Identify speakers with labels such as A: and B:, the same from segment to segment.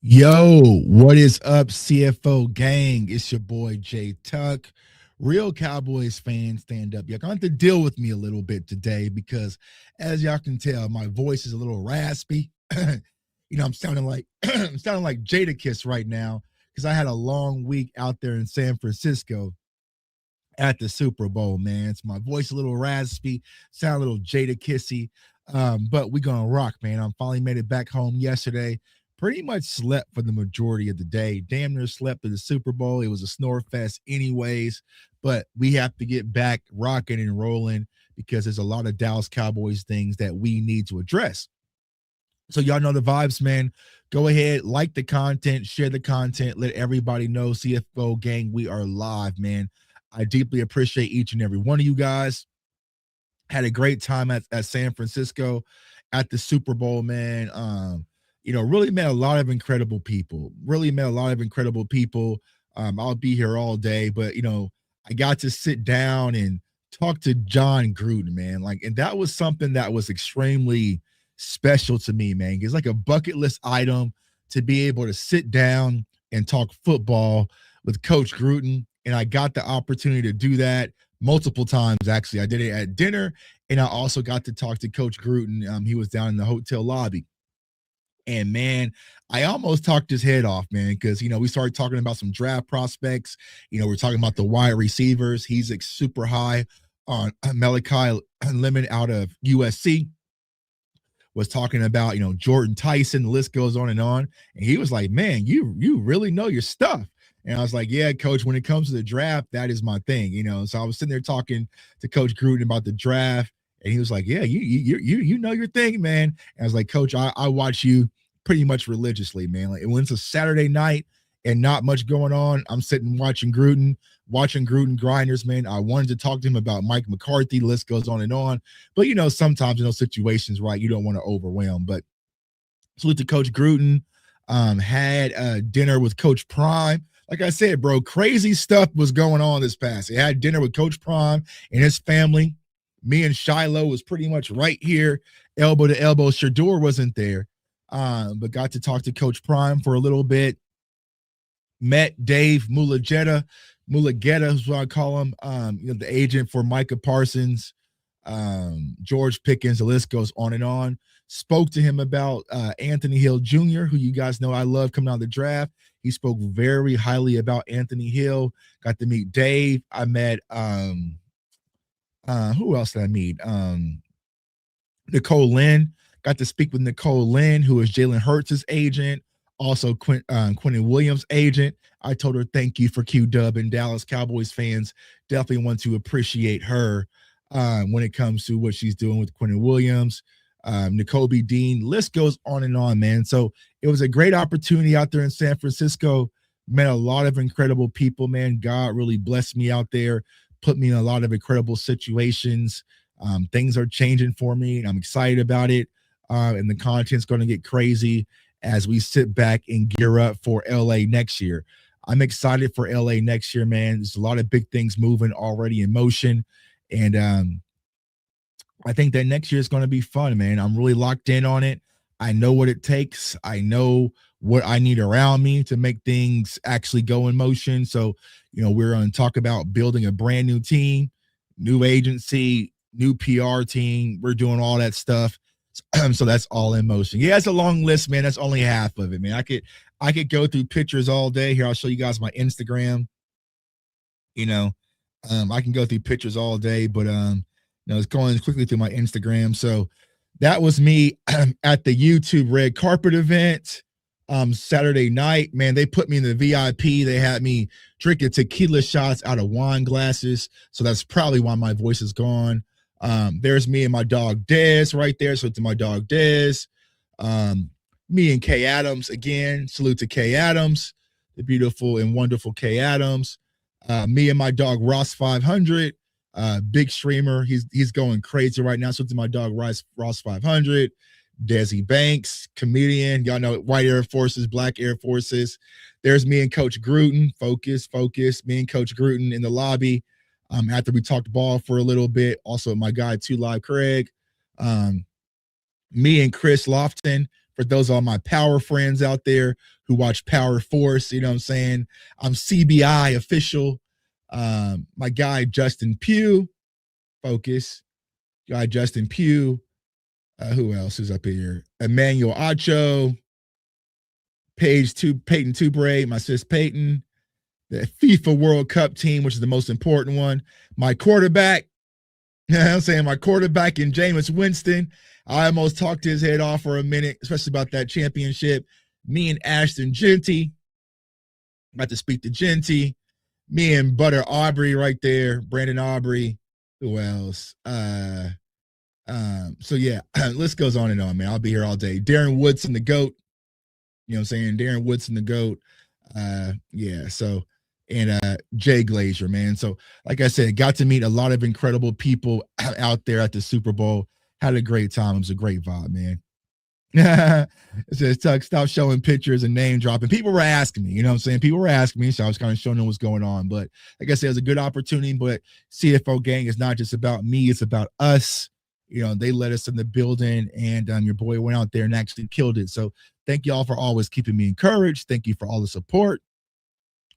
A: Yo, what is up, CFO gang? It's your boy Jay Tuck. Real Cowboys fans, stand up. Y'all gonna have to deal with me a little bit today because, as y'all can tell, my voice is a little raspy. I'm sounding like I'm sounding like Jadakiss right now because I had a long week out there in San Francisco at the Super Bowl. Man, it's my voice a little raspy, sound a little Jadakissy, but we gonna rock, man. I finally made it back home yesterday. Pretty much slept for the majority of the day. Damn near slept at the Super Bowl. It was a snore fest, anyways. But we have to get back rocking and rolling because there's a lot of Dallas Cowboys things that we need to address. So y'all know the vibes, man. Go ahead, like the content, share the content, let everybody know. CFO gang, we are live, man. I deeply appreciate each and every one of you guys. Had a great time at San Francisco at the Super Bowl, man. Really met a lot of incredible people. Really met a lot of incredible people. I'll be here all day, but I got to sit down and talk to John Gruden, man. And that was something that was extremely special to me, man. It's like a bucket list item to be able to sit down and talk football with Coach Gruden. And I got the opportunity to do that multiple times, actually. I did it at dinner, and I also got to talk to Coach Gruden. He was down in the hotel lobby. And man, I almost talked his head off, man, because we started talking about some draft prospects. We're talking about the wide receivers. He's like super high on Malachi Lemon out of USC. Was talking about Jordan Tyson. The list goes on, and he was like, "Man, you really know your stuff." And I was like, "Yeah, Coach. When it comes to the draft, that is my thing." So I was sitting there talking to Coach Gruden about the draft, and he was like, "Yeah, you know your thing, man." And I was like, "Coach, I watch you pretty much religiously, man. Like when it's a Saturday night and not much going on, I'm sitting watching Gruden grinders, man. I wanted to talk to him about Mike McCarthy. The list goes on and on. But sometimes in those situations, right, you don't want to overwhelm. But salute to Coach Gruden. Had dinner with Coach Prime. Like I said, bro, crazy stuff was going on this past. I had dinner with Coach Prime and his family. Me and Shiloh was pretty much right here, elbow to elbow. Shador wasn't there, but got to talk to Coach Prime for a little bit. Met Dave Mulageta is what I call him, the agent for Micah Parsons, George Pickens, the list goes on and on. Spoke to him about Anthony Hill Jr., who you guys know I love coming out of the draft. He spoke very highly about Anthony Hill. Got to meet Dave. I met who else did I meet? Nicole Lynn. Got to speak with Nicole Lynn, who is Jalen Hurts' agent, also Quentin Williams' agent. I told her thank you for Q-Dub, and Dallas Cowboys fans definitely want to appreciate her when it comes to what she's doing with Quentin Williams, Nicole B. Dean. List goes on and on, man. So it was a great opportunity out there in San Francisco. Met a lot of incredible people, man. God really blessed me out there, put me in a lot of incredible situations. Things are changing for me, and I'm excited about it. And the content's going to get crazy as we sit back and gear up for LA next year. I'm excited for LA next year, man. There's a lot of big things moving already in motion. And I think that next year is going to be fun, man. I'm really locked in on it. I know what it takes. I know what I need around me to make things actually go in motion. So, we're going to talk about building a brand new team, new agency, new PR team. We're doing all that stuff. So that's all in motion. Yeah, it's a long list, man. That's only half of it, man. I could go through pictures all day. Here, I'll show you guys my Instagram. I can go through pictures all day, but it's going quickly through my Instagram. So that was me at the YouTube red carpet event Saturday night. Man, they put me in the VIP. They had me drinking tequila shots out of wine glasses. So that's probably why my voice is gone. There's me and my dog Dez right there. So to my dog Dez. Me and Kay Adams again. Salute to Kay Adams, the beautiful and wonderful Kay Adams. Me and my dog Ross 500, big streamer. He's going crazy right now. So to my dog Ross 500, Desi Banks, comedian. Y'all know white Air Forces, black Air Forces. There's me and Coach Gruden. Focus. Me and Coach Gruden in the lobby. After we talked ball for a little bit. Also my guy 2 Live Craig. Me and Chris Lofton For those of my power friends out there who watch Power Force, you know what I'm saying? I'm CBI official. My guy, Justin Pugh, focus. Guy, Justin Pugh. Who else is up here? Emmanuel Acho, Peyton Toubre, my sis Peyton, the FIFA World Cup team, which is the most important one. My quarterback, you know what I'm saying? My quarterback in Jameis Winston. I almost talked his head off for a minute, especially about that championship. Me and Ashton Genty, about to speak to Genty. Me and Butter Aubrey right there, Brandon Aubrey. Who else? So yeah, list goes on and on, man. I'll be here all day. Darren Woodson, the GOAT. You know what I'm saying? Darren Woodson, the GOAT. Yeah, so and Jay Glazier, man. So, like I said, got to meet a lot of incredible people out there at the Super Bowl. Had a great time. It was a great vibe, man. It says, Tuck, stop showing pictures and name dropping. People were asking me, you know what I'm saying? People were asking me, so I was kind of showing them what's going on. But like I said, it was a good opportunity. But CFO Gang is not just about me, it's about us. You know, they let us in the building, and your boy went out there and actually killed it. So thank you all for always keeping me encouraged. Thank you for all the support.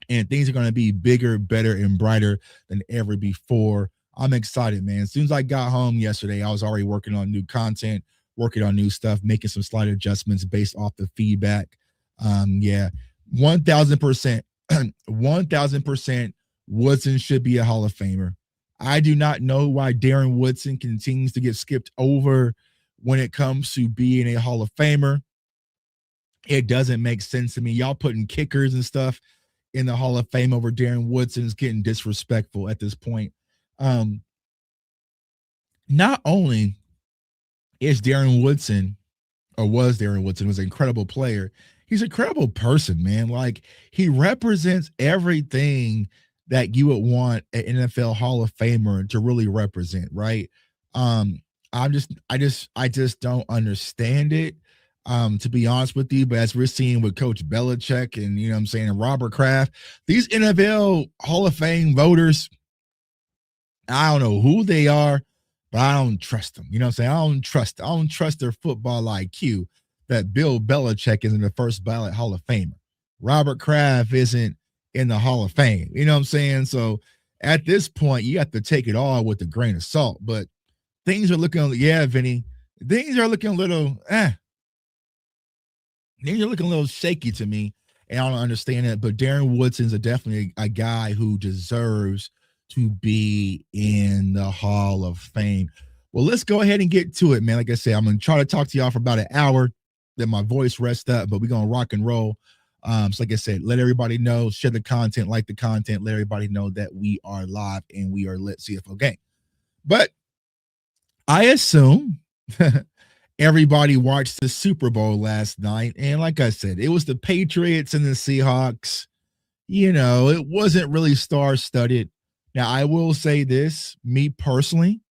A: And things are going to be bigger, better, and brighter than ever before. I'm excited, man. As soon as I got home yesterday, I was already working on new content, working on new stuff, making some slight adjustments based off the feedback. Yeah, 1,000%, 1,000% Woodson should be a Hall of Famer. I do not know why Darren Woodson continues to get skipped over when it comes to being a Hall of Famer. It doesn't make sense to me. Y'all putting kickers and stuff in the Hall of Fame over Darren Woodson is getting disrespectful at this point. Not only is Darren Woodson, or was Darren Woodson, was an incredible player, he's an incredible person, man. Like, he represents everything that you would want an NFL Hall of Famer to really represent, right? I just don't understand it. To be honest with you, but as we're seeing with Coach Belichick and, you know what I'm saying, and Robert Kraft, these NFL Hall of Fame voters, I don't know who they are, but I don't trust them. You know what I'm saying? I don't trust their football IQ that Bill Belichick is in the first ballot Hall of Famer. Robert Kraft isn't in the Hall of Fame. You know what I'm saying? So at this point, you have to take it all with a grain of salt. But things are looking, yeah, Vinny, things are looking a little, Things are looking a little shaky to me, and I don't understand it. But Darren Woodson's definitely a guy who deserves to be in the Hall of Fame. Well, let's go ahead and get to it, man. Like I said, I'm going to try to talk to y'all for about an hour, let my voice rest up, but we're going to rock and roll. So like I said, let everybody know, share the content, like the content, let everybody know that we are live and we are lit CFO Gang. But I assume everybody watched the Super Bowl last night. And like I said, it was the Patriots and the Seahawks. You know, it wasn't really star-studded. Now, I will say this, me personally,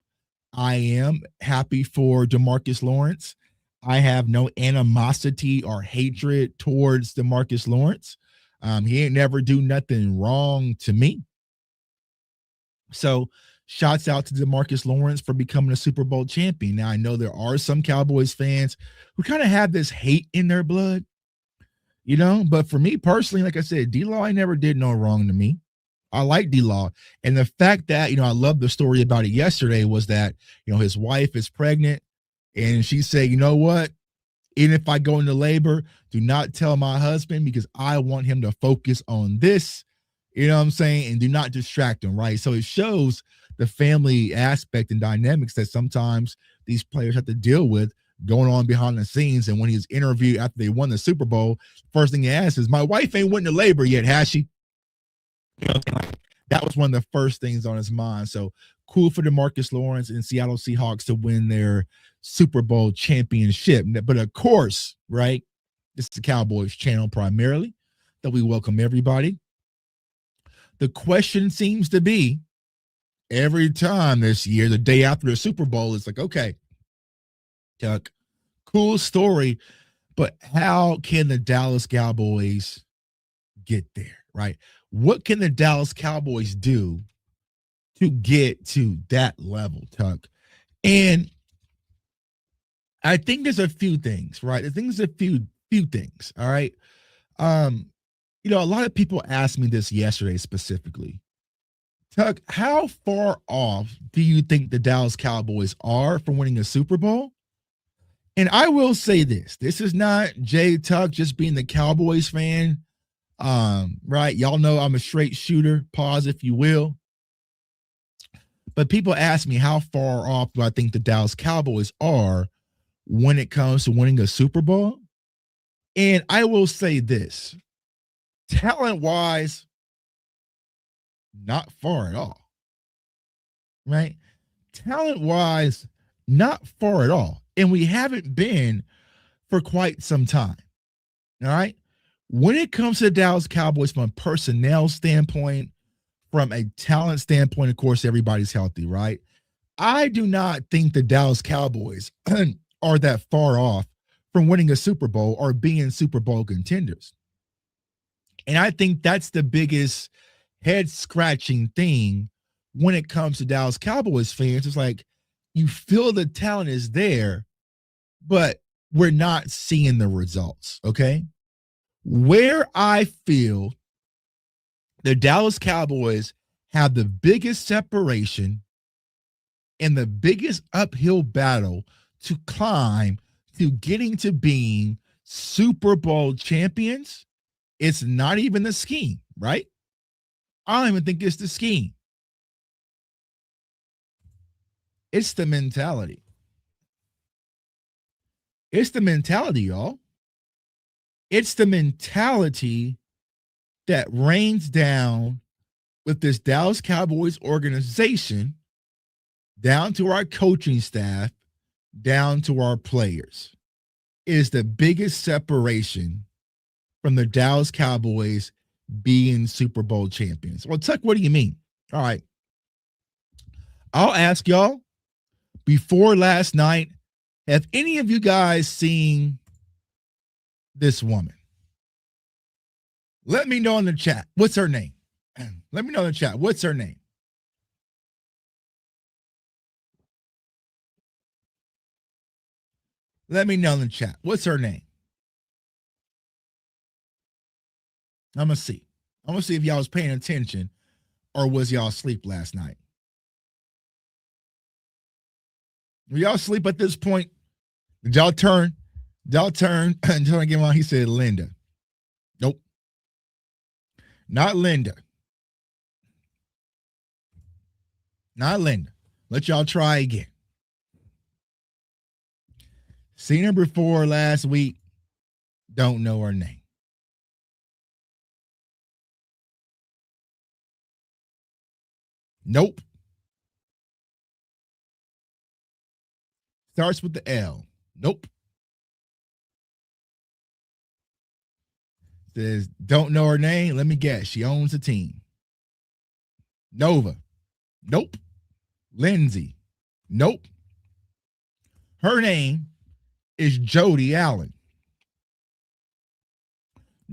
A: I am happy for Demarcus Lawrence. I have no animosity or hatred towards Demarcus Lawrence. He ain't never do nothing wrong to me. So shouts out to Demarcus Lawrence for becoming a Super Bowl champion. Now, I know there are some Cowboys fans who kind of have this hate in their blood, you know, but for me personally, like I said, D-Law never did no wrong to me. I like D-Law. And the fact that, you know, I love the story about it yesterday was that, you know, his wife is pregnant and she said, you know what? Even if I go into labor, do not tell my husband because I want him to focus on this, you know what I'm saying? And do not distract him, right? So it shows the family aspect and dynamics that sometimes these players have to deal with going on behind the scenes. And when he's interviewed after they won the Super Bowl, first thing he asks is, my wife ain't went into labor yet, has she? You know, like, that was one of the first things on his mind. So cool for Demarcus Lawrence and Seattle Seahawks to win their Super Bowl championship. But of course, right, this is the Cowboys channel primarily, that we welcome everybody. The question seems to be every time this year, the day after the Super Bowl, it's like, okay, Chuck, cool story, but how can the Dallas Cowboys get there, right? What can the Dallas Cowboys do to get to that level, Tuck? And I think there's a few things, right? I think there's a few things. All right. Um, a lot of people asked me this yesterday specifically. Tuck, how far off do you think the Dallas Cowboys are from winning a Super Bowl? And I will say this: this is not Jay Tuck just being the Cowboys fan. Right? Y'all know I'm a straight shooter, pause if you will. But people ask me how far off do I think the Dallas Cowboys are when it comes to winning a Super Bowl? And I will say this: talent-wise, not far at all. Right? Talent-wise, not far at all. And we haven't been for quite some time. All right. When it comes to the Dallas Cowboys from a personnel standpoint, from a talent standpoint, of course, everybody's healthy, right? I do not think the Dallas Cowboys are that far off from winning a Super Bowl or being Super Bowl contenders. And I think that's the biggest head scratching thing when it comes to Dallas Cowboys fans. It's like you feel the talent is there, but we're not seeing the results. Okay. Where I feel the Dallas Cowboys have the biggest separation and the biggest uphill battle to climb to getting to being Super Bowl champions, it's not even the scheme, right? I don't even think it's the scheme. It's the mentality. It's the mentality, y'all. It's the mentality that rains down with this Dallas Cowboys organization, down to our coaching staff, down to our players. It is the biggest separation from the Dallas Cowboys being Super Bowl champions. Well, Tuck, what do you mean? All right. I'll ask y'all, before last night, have any of you guys seen this woman? Let me know in the chat. What's her name? Let me know in the chat. What's her name? Let me know in the chat. What's her name? I'm going to see. I'm going to see if y'all was paying attention or was y'all asleep last night. Were y'all asleep at this point? Did y'all turn? Y'all turn until I get on. He said Linda. Nope. Not Linda. Not Linda. Let y'all try again. Seen her before last week. Don't know her name. Nope. Starts with the L. Nope. Says, don't know her name. Let me guess. She owns a team. Nova. Nope. Lindsay. Nope. Her name is Jodie Allen.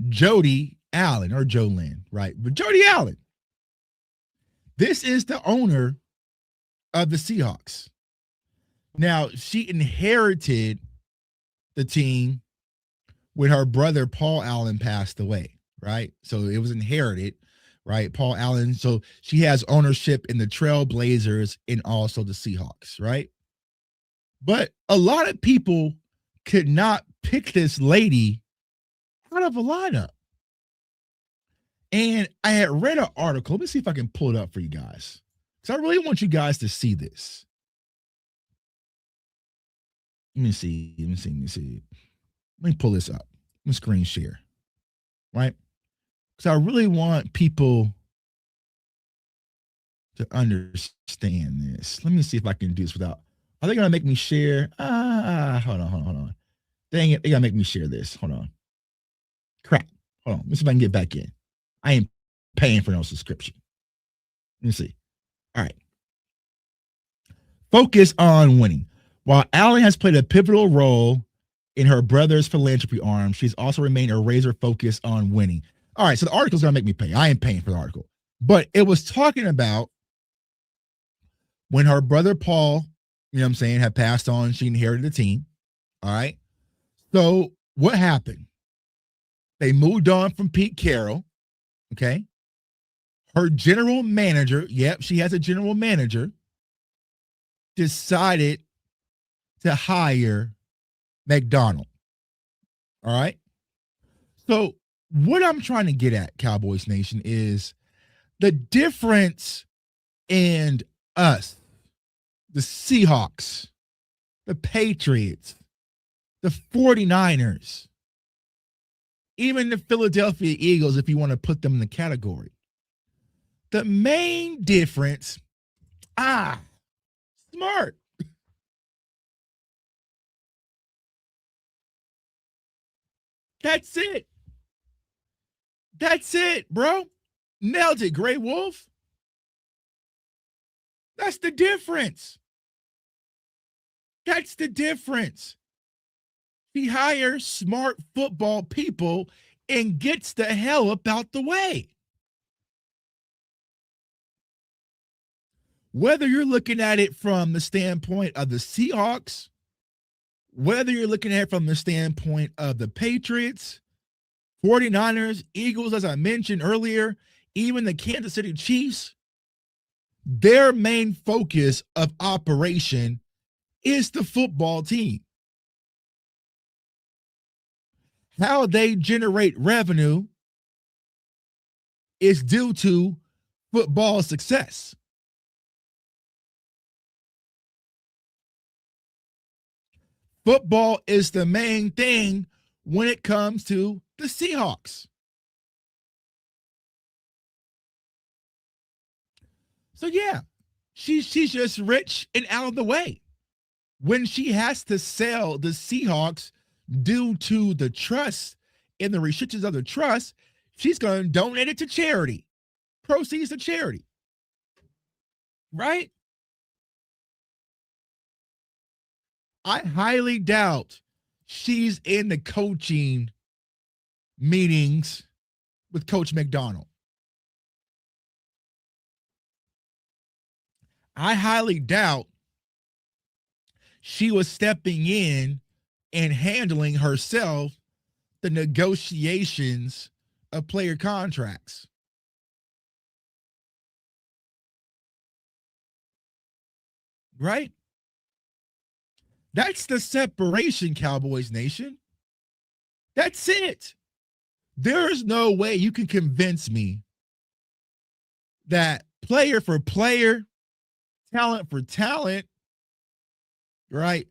A: Jodie Allen, or Jolynn, right? But Jodie Allen. This is the owner of the Seahawks. Now, she inherited the team when her brother Paul Allen passed away, right? So it was inherited, right? Paul Allen. So she has ownership in the Trail Blazers and also the Seahawks, right? But a lot of people could not pick this lady out of a lineup. And I had read an article. Let me see if I can pull it up for you guys, because I really want you guys to see this. Let me see. Let me pull this up. Let me screen share, right? Because I really want people to understand this. Let me see if I can do this without. Are they going to make me share? Hold on. Dang it. They got to make me share this. Hold on. Crap. Hold on. Let me see if I can get back in. I ain't paying for no subscription. Let me see. All right. Focus on winning. While Allen has played a pivotal role in her brother's philanthropy arm, she's also remained a razor focus on winning. All right, so the article's going to make me pay. I ain't paying for the article. But it was talking about when her brother Paul, had passed on, she inherited the team, All right. So what happened? They moved on from Pete Carroll. Okay. Her general manager, yep, she has a general manager, decided to hire McDonald. All right. So what I'm trying to get at, Cowboys Nation, is the difference in us, the Seahawks, the Patriots, the 49ers, even the Philadelphia Eagles, if you want to put them in the category. The main difference, smart. That's it. That's it, bro. Nailed it, Gray Wolf. That's the difference. That's the difference. He hires smart football people and gets the hell up out the way. Whether you're looking at it from the standpoint of the Seahawks, whether you're looking at it from the standpoint of the Patriots, 49ers, Eagles, as I mentioned earlier, even the Kansas City Chiefs, their main focus of operation is the football team. How they generate revenue is due to football success. Football is the main thing when it comes to the Seahawks. So yeah, she's just rich and out of the way. When she has to sell the Seahawks due to the trust and the restrictions of the trust, she's going to donate it to charity. Proceeds to charity. Right? I highly doubt she's in the coaching meetings with Coach McDonald. I highly doubt she was stepping in and handling herself the negotiations of player contracts. Right? That's the separation, Cowboys Nation. That's it. There is no way you can convince me that player for player, talent for talent, right,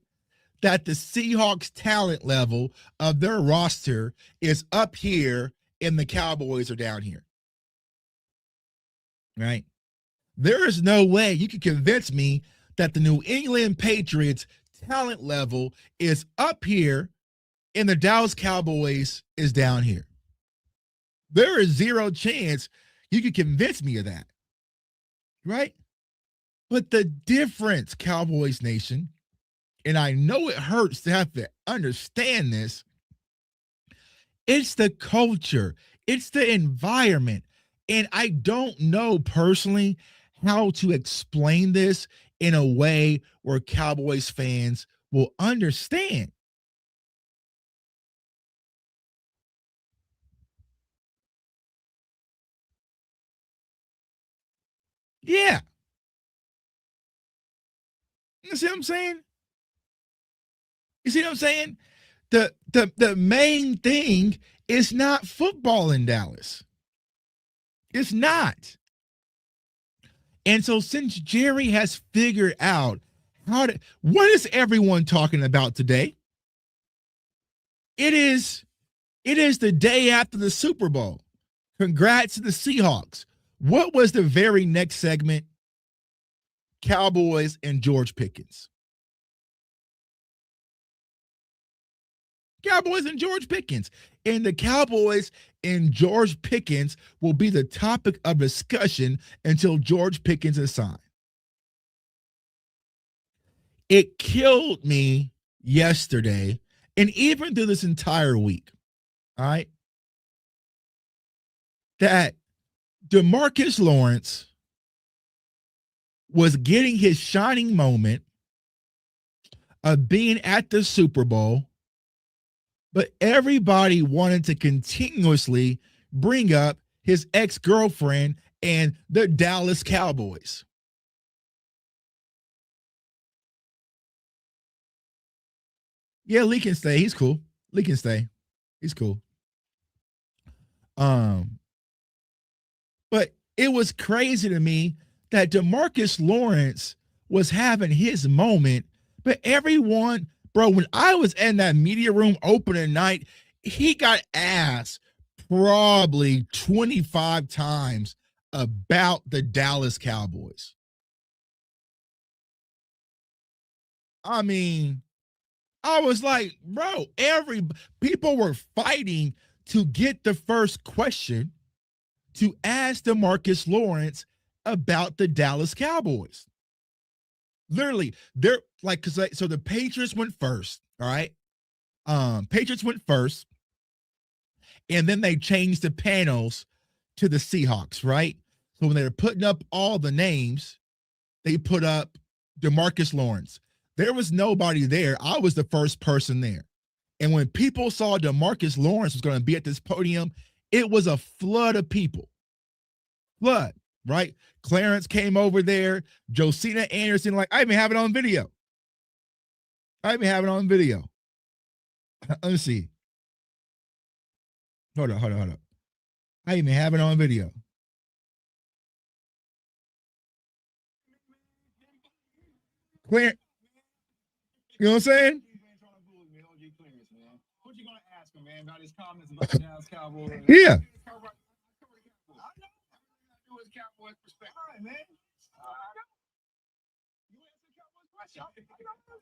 A: that the Seahawks talent level of their roster is up here and the Cowboys are down here. Right? There is no way you can convince me that the New England Patriots talent level is up here and the Dallas Cowboys is down here. There is zero chance you can convince me of that. Right? But the difference, Cowboys Nation, and I know it hurts to have to understand this, it's the culture, it's the environment. And I don't know personally how to explain this in a way where Cowboys fans will understand. Yeah. You see what I'm saying? You see what I'm saying? The main thing is not football in Dallas. It's not. And so since Jerry has figured out what is everyone talking about today? It is the day after the Super Bowl. Congrats to the Seahawks. What was the very next segment? Cowboys and George Pickens. Cowboys and George Pickens. And the Cowboys and George Pickens will be the topic of discussion until George Pickens is signed. It killed me yesterday and even through this entire week, all right, that Demarcus Lawrence was getting his shining moment of being at the Super Bowl, but everybody wanted to continuously bring up his ex-girlfriend and the Dallas Cowboys. Yeah, Lee can stay. He's cool. Lee can stay. He's cool. But it was crazy to me that Demarcus Lawrence was having his moment, but everyone, bro, when I was in that media room opening night, he got asked probably 25 times about the Dallas Cowboys. I mean, I was like, bro, people were fighting to get the first question to ask Demarcus Lawrence about the Dallas Cowboys. Literally, they're like, so the Patriots went first, all right? Patriots went first, and then they changed the panels to the Seahawks, right? So when they were putting up all the names, they put up Demarcus Lawrence. There was nobody there. I was the first person there. And when people saw Demarcus Lawrence was going to be at this podium, it was a flood of people. Flood, right? Clarence came over there. Josina Anderson, like, I even have it on video. Let me see. Hold up. I even have it on video. Clarence, you know what I'm saying? What you gonna ask him, man, about his comments about the Dallas Cowboys? Yeah.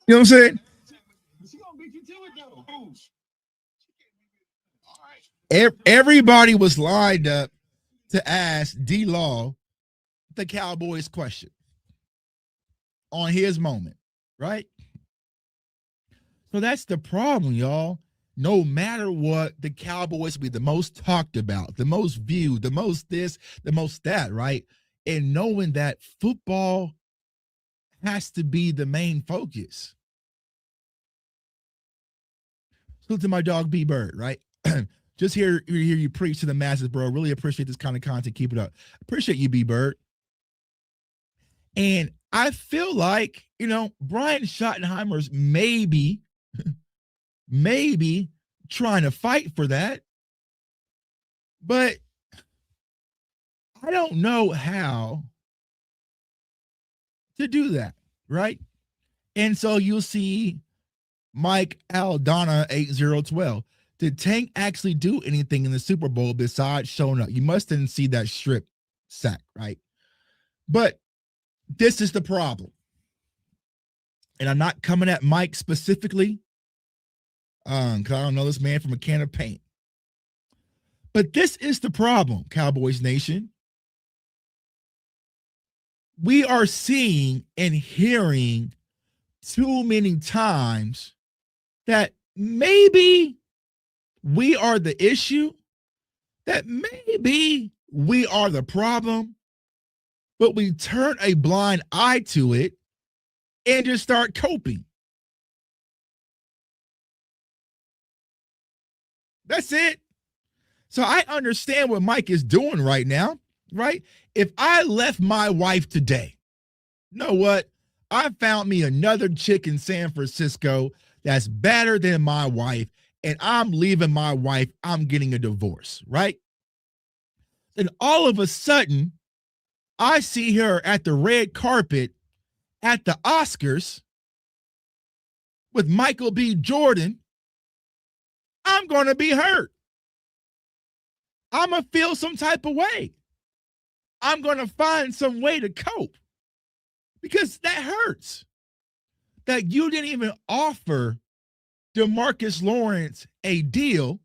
A: You know what I'm saying? Everybody was lined up to ask D-Law the Cowboys question on his moment, right? So that's the problem, y'all. No matter what, the Cowboys will be the most talked about, the most viewed, the most this, the most that, right? And knowing that football has to be the main focus. Salute to my dog B Bird, right? Just hear you preach to the masses, bro. Really appreciate this kind of content. Keep it up. Appreciate you, B Bird. And I feel like, Brian Schottenheimer's maybe trying to fight for that. But I don't know how to do that, right? And so you'll see Mike Aldana 8012. Did Tank actually do anything in the Super Bowl besides showing up? You must didn't see that strip sack, right? But this is the problem. And I'm not coming at Mike specifically, because I don't know this man from a can of paint. But this is the problem, Cowboys Nation. We are seeing and hearing too many times that maybe we are the issue, that maybe we are the problem, but we turn a blind eye to it and just start coping. That's it. So I understand what Mike is doing right now, right? If I left my wife today, you know what? I found me another chick in San Francisco that's better than my wife, and I'm leaving my wife. I'm getting a divorce, right? Then all of a sudden, I see her at the red carpet at the Oscars with Michael B. Jordan. I'm going to be hurt. I'm going to feel some type of way. I'm going to find some way to cope because that hurts. That you didn't even offer Demarcus Lawrence a deal,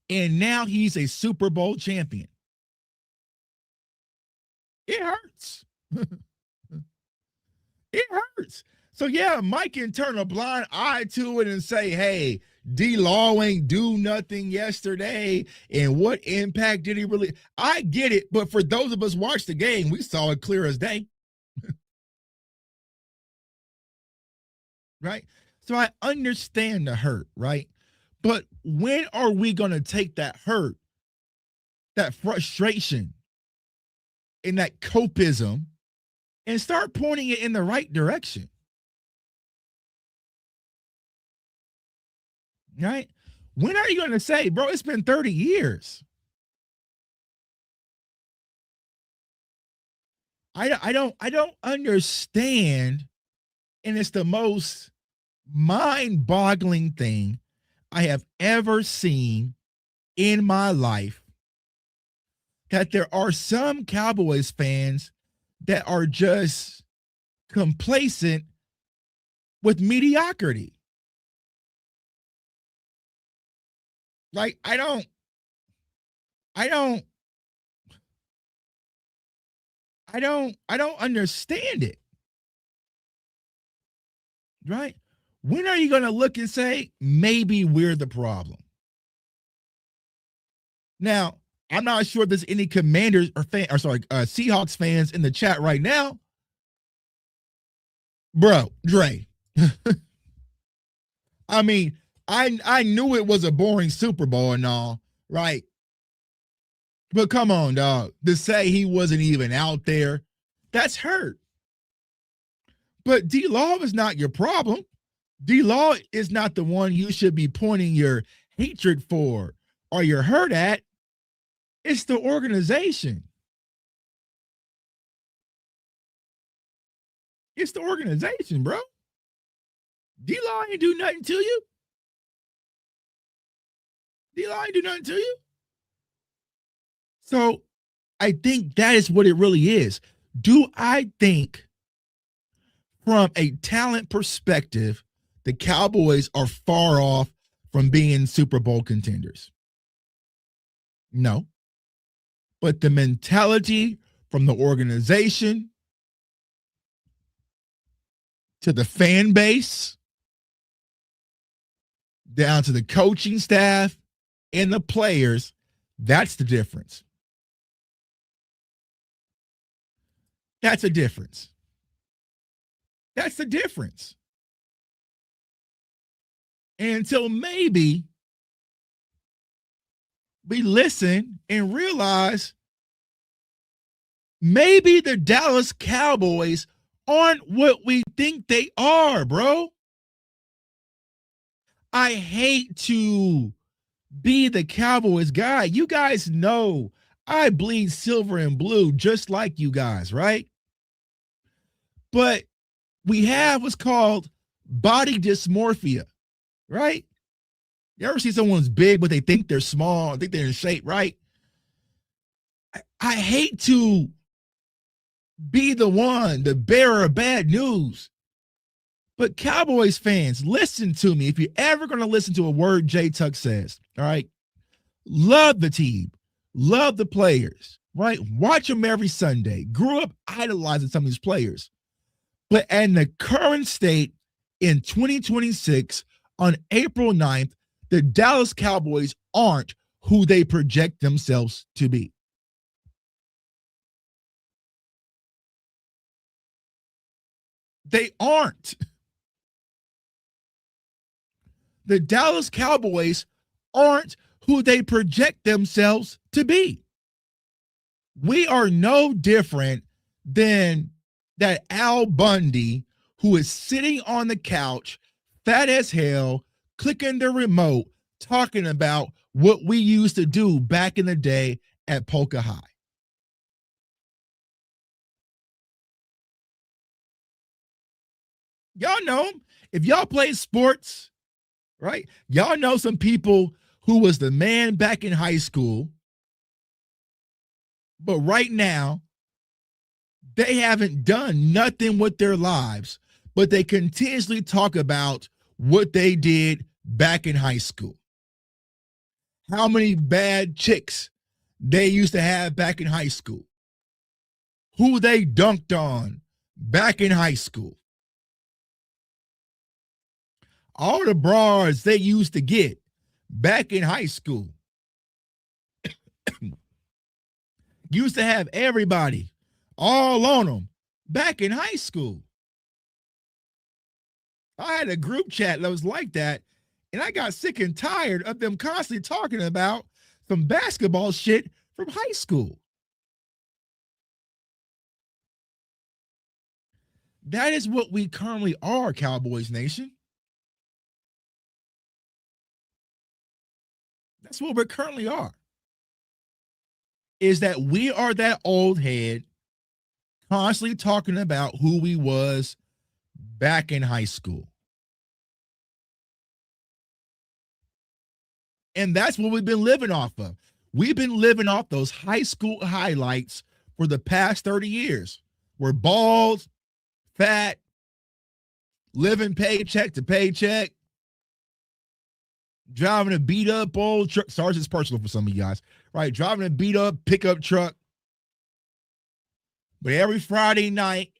A: and now he's a Super Bowl champion. It hurts. It hurts. So yeah, Mike can turn a blind eye to it and say, hey, D-Law ain't do nothing yesterday, and what impact did he really? I get it, but for those of us watch the game, we saw it clear as day. right? So I understand the hurt, right? But when are we going to take that hurt, that frustration, and that copism and start pointing it in the right direction? Right? When are you going to say, bro, it's been 30 years? I don't understand, and it's the most mind-boggling thing I have ever seen in my life, that there are some Cowboys fans that are just complacent with mediocrity. Like I don't, I don't understand it. Right? When are you going to look and say maybe we're the problem? Now, I'm not sure if there's any Commanders or Seahawks fans in the chat right now. Bro, Dre. I mean, I knew it was a boring Super Bowl and all, right? But come on, dog. To say he wasn't even out there, that's hurt. But D-Law is not your problem. D-Law is not the one you should be pointing your hatred for or your hurt at. It's the organization. It's the organization, bro. D-Law ain't do nothing to you. D-Law ain't do nothing to you. So I think that is what it really is. Do I think from a talent perspective, the Cowboys are far off from being Super Bowl contenders? No. But the mentality from the organization to the fan base, down to the coaching staff and the players, that's the difference. That's a difference. That's the difference. And until maybe we listen and realize maybe the Dallas Cowboys aren't what we think they are, bro. I hate to be the Cowboys guy. You guys know I bleed silver and blue just like you guys, right? But we have what's called body dysmorphia, right? You ever see someone's big, but they think they're small, think they're in shape, right? I hate to be the one, the bearer of bad news. But Cowboys fans, listen to me. If you're ever going to listen to a word Jay Tuck says, all right, love the team, love the players, right? Watch them every Sunday. Grew up idolizing some of these players. But in the current state in 2026, on April 9th, the Dallas Cowboys aren't who they project themselves to be. They aren't. The Dallas Cowboys aren't who they project themselves to be. We are no different than that Al Bundy who is sitting on the couch, fat as hell, clicking the remote, talking about what we used to do back in the day at Polka High. Y'all know him. If y'all play sports, right? Y'all know some people who was the man back in high school, but right now, they haven't done nothing with their lives, but they continuously talk about what they did back in high school. How many bad chicks they used to have back in high school. Who they dunked on back in high school. All the bras they used to get back in high school. Used to have everybody all on them back in high school. I had a group chat that was like that, and I got sick and tired of them constantly talking about some basketball shit from high school. That is what we currently are, Cowboys Nation. That's what we currently are. Is that we are that old head constantly talking about who we was back in high school. And that's what we've been living off of. We've been living off those high school highlights for the past 30 years. We're bald, fat, living paycheck to paycheck, driving a beat up old truck. Sorry, it's personal for some of you guys, right? Driving a beat up pickup truck. But every Friday night,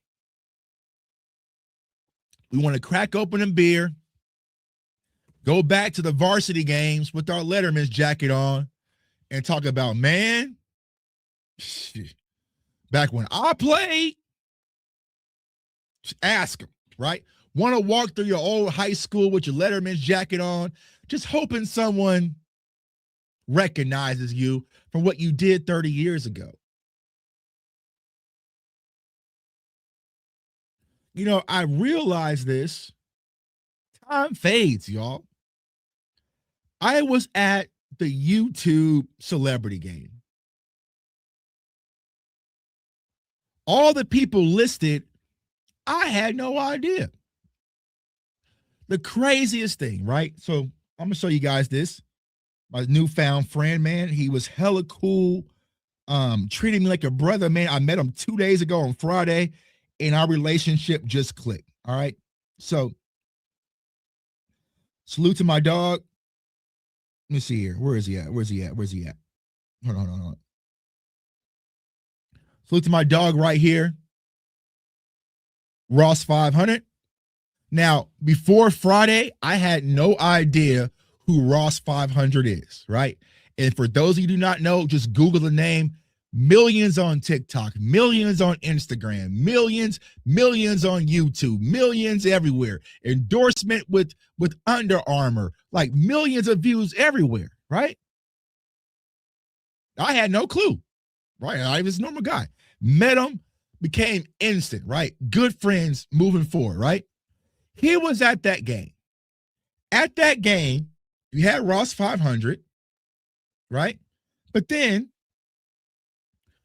A: we want to crack open a beer, go back to the varsity games with our Letterman's jacket on, and talk about, man, back when I played, just ask them, right? Want to walk through your old high school with your Letterman's jacket on, just hoping someone recognizes you for what you did 30 years ago. You know, I realized this. Time fades, y'all. I was at the YouTube celebrity game. All the people listed, I had no idea. The craziest thing, right? So I'm gonna show you guys this. My newfound friend, man, he was hella cool, treating me like a brother, man. I met him 2 days ago on Friday, and our relationship just clicked. All right. So salute to my dog. Let me see here. Where is he at? Where's he at? Where's he at? Hold on. Salute to my dog right here. Ross 500. Now, before Friday, I had no idea who Ross 500 is, right? And for those of you who do not know, just Google the name. Millions on TikTok, millions on Instagram, millions on YouTube, millions everywhere. Endorsement with Under Armour, like millions of views everywhere, right? I had no clue, right? I was a normal guy. Met him, became instant, right? Good friends moving forward, right? He was at that game. At that game, you had Ross 500, right? But then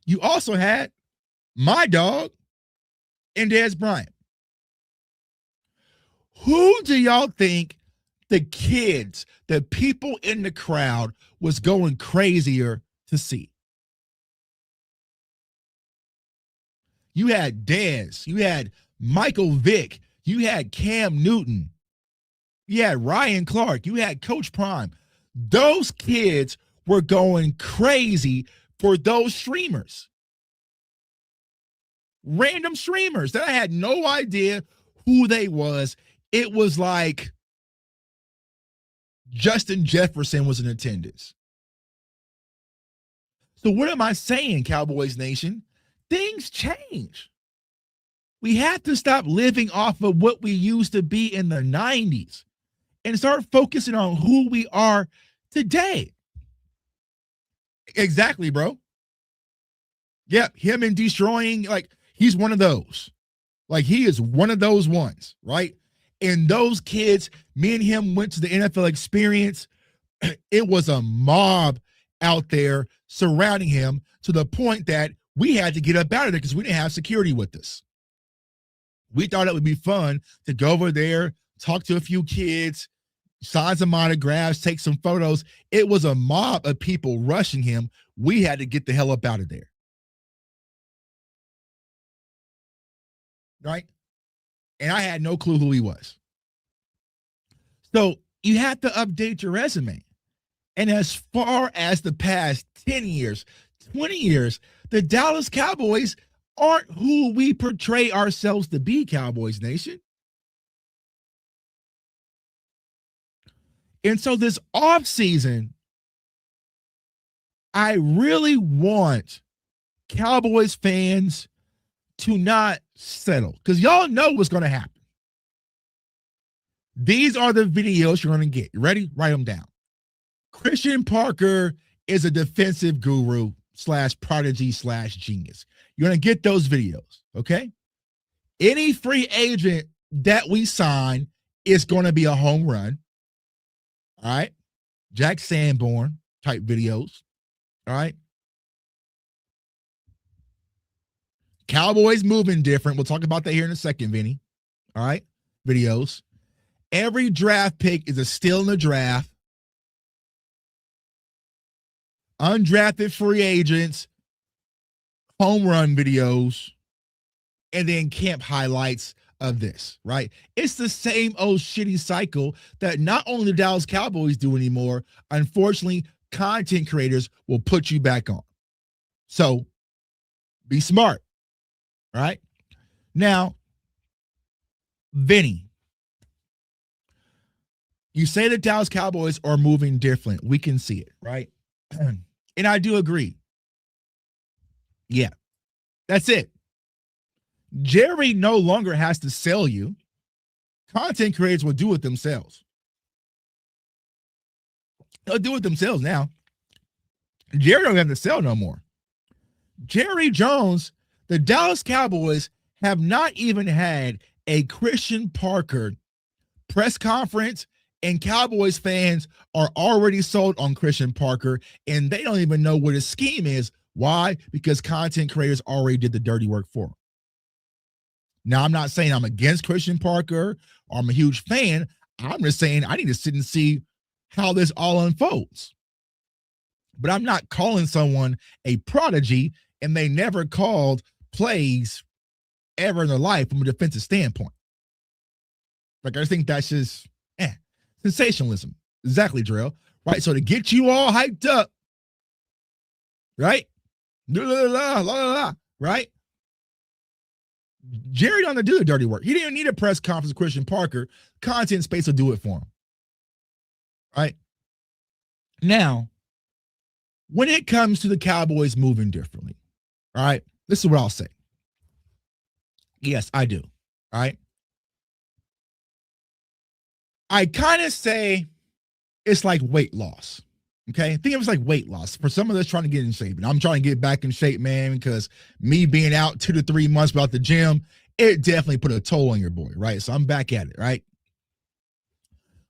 A: you also had my dog and Dez Bryant. Who do y'all think the kids, the people in the crowd was going crazier to see? You had Dez, you had Michael Vick, you had Cam Newton, you had Ryan Clark, you had Coach Prime. Those kids were going crazy for those streamers. Random streamers that I had no idea who they was. It was like Justin Jefferson was in attendance. So what am I saying, Cowboys Nation? Things change. We have to stop living off of what we used to be in the 90s and start focusing on who we are today. Exactly, bro. Yep, him and destroying, like, he's one of those. Like, he is one of those ones, right? And those kids, me and him went to the NFL experience. It was a mob out there surrounding him to the point that we had to get up out of there because we didn't have security with us. We thought it would be fun to go over there, talk to a few kids, sign some autographs, take some photos. It was a mob of people rushing him. We had to get the hell up out of there. Right? And I had no clue who he was. So you have to update your resume. And as far as the past 10 years, 20 years, the Dallas Cowboys aren't who we portray ourselves to be, Cowboys Nation. And so this offseason, I really want Cowboys fans to not settle, because y'all know what's going to happen. These are the videos you're going to get. You ready? Write them down. Christian Parker is a defensive guru / prodigy / genius. You're going to get those videos, okay? Any free agent that we sign is going to be a home run, all right? Jack Sanborn type videos, all right? Cowboys moving different. We'll talk about that here in a second, Vinny, all right? Videos. Every draft pick is a steal in the draft. Undrafted free agents, home run videos, and then camp highlights of this, right? It's the same old shitty cycle that not only the Dallas Cowboys do anymore, unfortunately, content creators will put you back on. So be smart, right? Now, Vinny, you say the Dallas Cowboys are moving different. We can see it, right? And I do agree. Yeah, that's it. Jerry no longer has to sell you. Content creators will do it themselves. They'll do it themselves now. Jerry don't have to sell no more. Jerry Jones, the Dallas Cowboys have not even had a Christian Parker press conference, and Cowboys fans are already sold on Christian Parker, and they don't even know what his scheme is. Why? Because content creators already did the dirty work for him. Now, I'm not saying I'm against Christian Parker or I'm a huge fan. I'm just saying I need to sit and see how this all unfolds. But I'm not calling someone a prodigy, and they never called plays ever in their life from a defensive standpoint. Like, I think that's just sensationalism. Exactly, Drill. Right? So to get you all hyped up, right? La, la, la, la, la, la, right? Jerry don't do the dirty work. He didn't need a press conference with Christian Parker. Content space will do it for him. Right? Now, when it comes to the Cowboys moving differently, all right, this is what I'll say. Yes, I do. All right. I kind of say it's like weight loss. Okay. Think of it like weight loss. For some of us trying to get in shape. And I'm trying to get back in shape, man, because me being out 2 to 3 months without the gym, it definitely put a toll on your boy, right? So I'm back at it, right?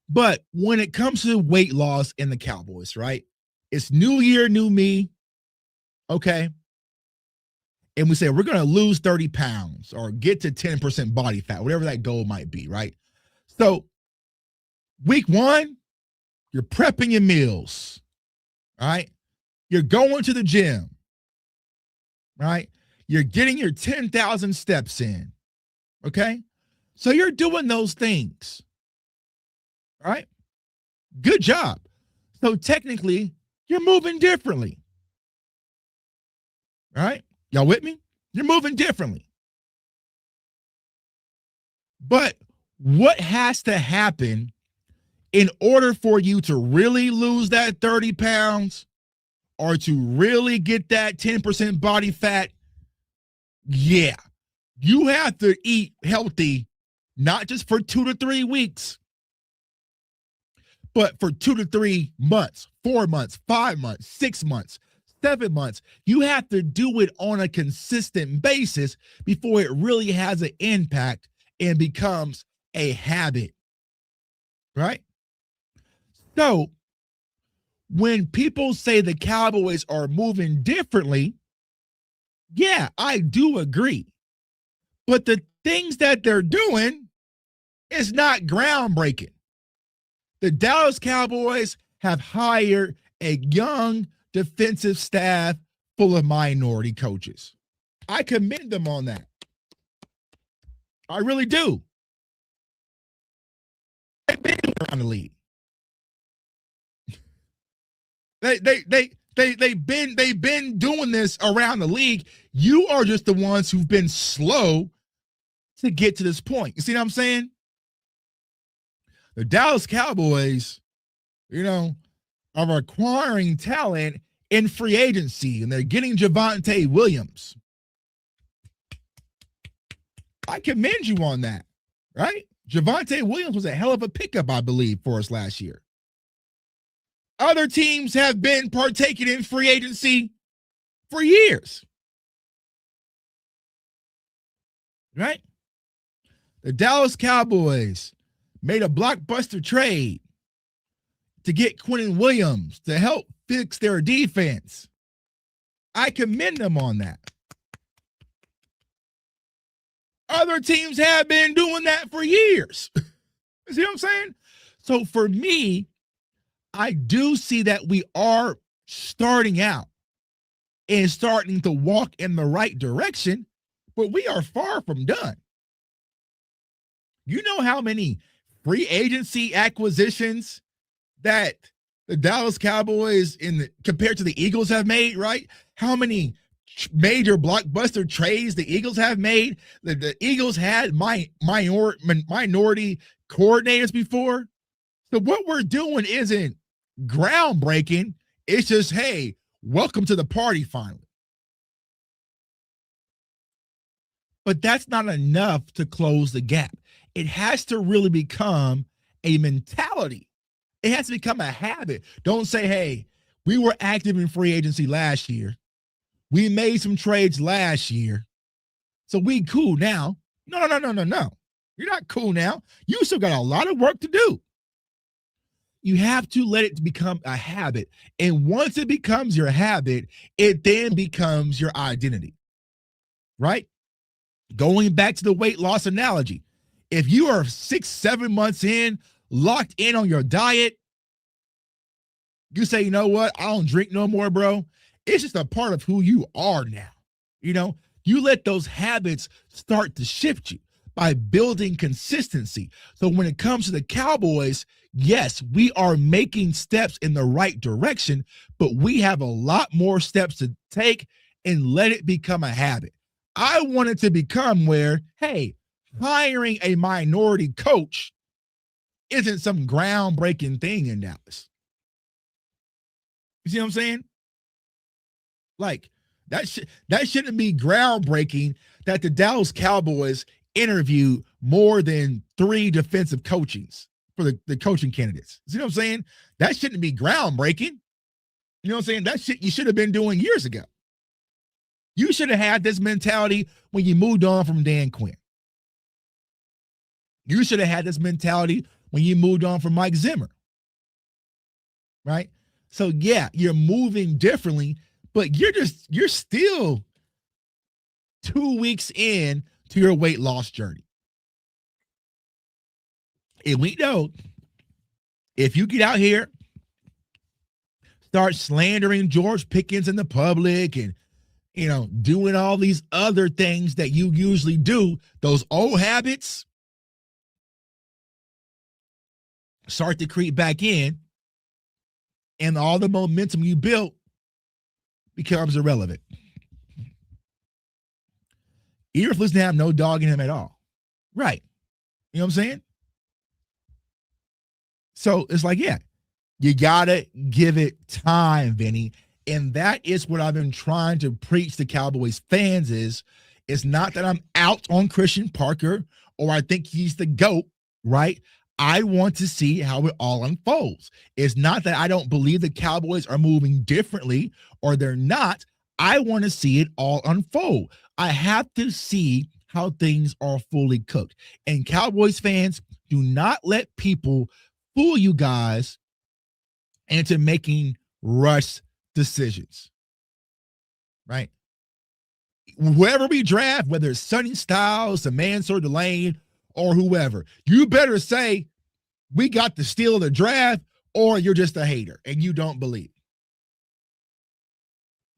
A: But when it comes to weight loss in the Cowboys, right? It's new year, new me. Okay. And we say we're going to lose 30 pounds or get to 10% body fat, whatever that goal might be, right? So week 1, you're prepping your meals, right? You're going to the gym, right? You're getting your 10,000 steps in, okay? So you're doing those things, right? Good job. So technically, you're moving differently, right? Y'all with me? You're moving differently. But what has to happen in order for you to really lose that 30 pounds or to really get that 10% body fat? Yeah, you have to eat healthy, not just for 2 to 3 weeks, but for 2 to 3 months, 4 months, 5 months, 6 months, 7 months. You have to do it on a consistent basis before it really has an impact and becomes a habit, right? So when people say the Cowboys are moving differently, yeah, I do agree. But the things that they're doing is not groundbreaking. The Dallas Cowboys have hired a young defensive staff full of minority coaches. I commend them on that. I really do. They've been around the league. They've been doing this around the league. You are just the ones who've been slow to get to this point. You see what I'm saying? The Dallas Cowboys, are acquiring talent in free agency, and they're getting Javonte Williams. I commend you on that, right? Javonte Williams was a hell of a pickup, I believe, for us last year. Other teams have been partaking in free agency for years. Right? The Dallas Cowboys made a blockbuster trade to get Quinnen Williams to help fix their defense. I commend them on that. Other teams have been doing that for years. See what I'm saying? So for me, I do see that we are starting out and starting to walk in the right direction, but we are far from done. You know how many free agency acquisitions that the Dallas Cowboys compared to the Eagles have made, right? How many major blockbuster trades the Eagles have made? The Eagles had minority coordinators before. So what we're doing isn't groundbreaking. It's just, hey, welcome to the party finally. But that's not enough to close the gap. It has to really become a mentality. It has to become a habit. Don't say, hey, we were active in free agency last year. We made some trades last year. So we cool now. No. You're not cool now. You still got a lot of work to do. You have to let it become a habit. And once it becomes your habit, it then becomes your identity. Right? Going back to the weight loss analogy. If you are 6-7 months in, locked in on your diet, you say, you know what? I don't drink no more, bro. It's just a part of who you are now. You know, you let those habits start to shift you by building consistency. So when it comes to the Cowboys, yes, we are making steps in the right direction, but we have a lot more steps to take and let it become a habit. I want it to become where, hey, hiring a minority coach isn't some groundbreaking thing in Dallas. You see what I'm saying? Like, that shouldn't be groundbreaking that the Dallas Cowboys interviewed more than 3 defensive coaches for the coaching candidates. See what I'm saying? That shouldn't be groundbreaking. You know what I'm saying? That shit you should have been doing years ago. You should have had this mentality when you moved on from Dan Quinn. You should have had this mentality when you moved on from Mike Zimmer. Right? So yeah, you're moving differently, but you're still 2 weeks in to your weight loss journey. And we know if you get out here, start slandering George Pickens in the public and, you know, doing all these other things that you usually do, those old habits start to creep back in, and all the momentum you built becomes irrelevant. Earflus doesn't have no dog in him at all. Right. You know what I'm saying? So it's like, yeah, you got to give it time, Vinny. And that is what I've been trying to preach to Cowboys fans is, it's not that I'm out on Christian Parker or I think he's the GOAT, right? I want to see how it all unfolds. It's not that I don't believe the Cowboys are moving differently or they're not. I want to see it all unfold. I have to see how things are fully cooked. And Cowboys fans, do not let people fool you guys into making rush decisions. Right? Whoever we draft, whether it's Sonny Styles, Mansour Delane, or whoever, you better say we got the steal of the draft, or you're just a hater and you don't believe.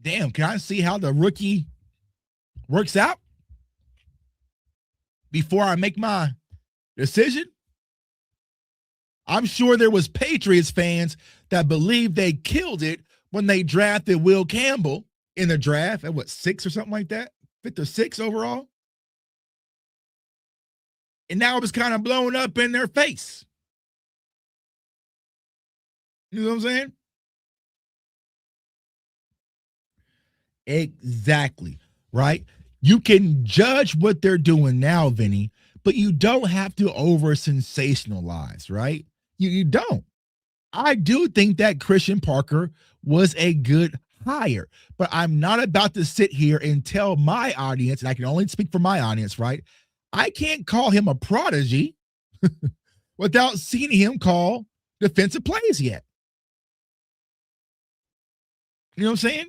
A: Damn, can I see how the rookie works out before I make my decision? I'm sure there was Patriots fans that believed they killed it when they drafted Will Campbell in the draft at 6 or something like that, 5th or 6th overall. And now it was kind of blown up in their face. You know what I'm saying? Exactly, right? You can judge what they're doing now, Vinny, but you don't have to over sensationalize, right? You don't. I do think that Christian Parker was a good hire, but I'm not about to sit here and tell my audience, and I can only speak for my audience, right? I can't call him a prodigy without seeing him call defensive plays yet. You know what I'm saying?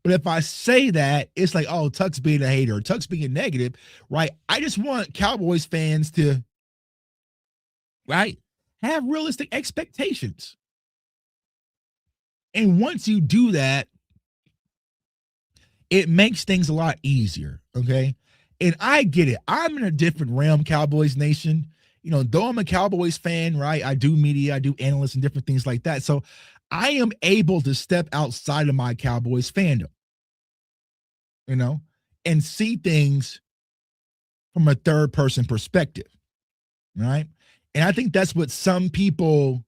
A: But if I say that, it's like, oh, Tuck's being a hater, Tuck's being negative, right? I just want Cowboys fans to, right, have realistic expectations. And once you do that, it makes things a lot easier. Okay. And I get it. I'm in a different realm, Cowboys Nation. You know, though I'm a Cowboys fan, right? I do media, I do analysts and different things like that. So I am able to step outside of my Cowboys fandom, you know, and see things from a third person perspective. Right. And I think that's what some people,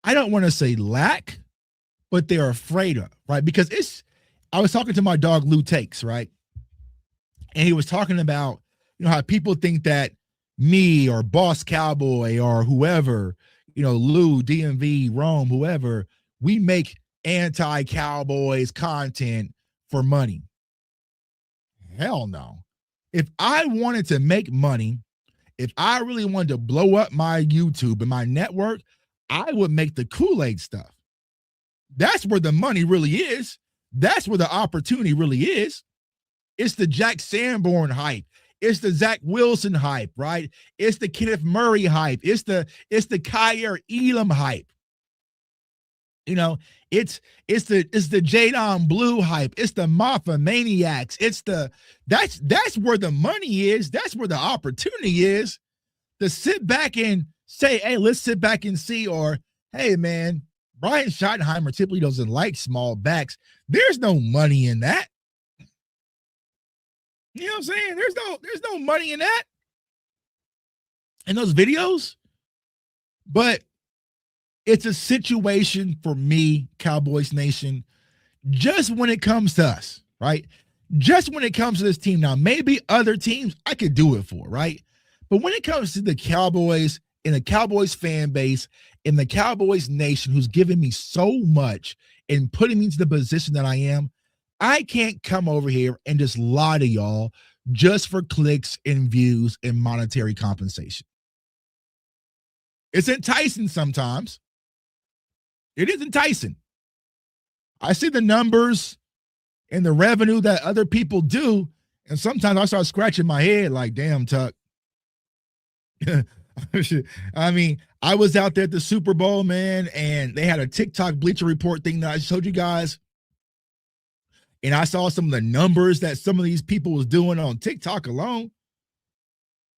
A: I don't want to say lack, but they're afraid of, right? Because I was talking to my dog Lou Takes, right? And he was talking about, you know, how people think that me or Boss Cowboy or whoever, you know, Lou, DMV, Rome, whoever, we make anti-Cowboys content for money. Hell no. If I wanted to make money, if I really wanted to blow up my YouTube and my network, I would make the Kool-Aid stuff. That's where the money really is. That's where the opportunity really is. It's the Jack Sanborn hype. It's the Zach Wilson hype, right? It's the Kenneth Murray hype. It's the Kyer Elam hype. You know, it's the Jadon Blue hype. It's the Mafia Maniacs. That's where the money is. That's where the opportunity is. To sit back and say, hey, let's sit back and see, or hey, man, Brian Schottenheimer typically doesn't like small backs. There's no money in that. You know what I'm saying? There's no money in that, in those videos. But it's a situation for me, Cowboys Nation, just when it comes to us, right? Just when it comes to this team. Now, maybe other teams I could do it for, right? But when it comes to the Cowboys and the Cowboys fan base and the Cowboys Nation, who's given me so much and putting me into the position that I am, I can't come over here and just lie to y'all just for clicks and views and monetary compensation. It's enticing sometimes. It is enticing. I see the numbers and the revenue that other people do, and sometimes I start scratching my head like, damn, Tuck. I mean, I was out there at the Super Bowl, man, and they had a TikTok Bleacher Report thing that I showed you guys. And I saw some of the numbers that some of these people was doing on TikTok alone.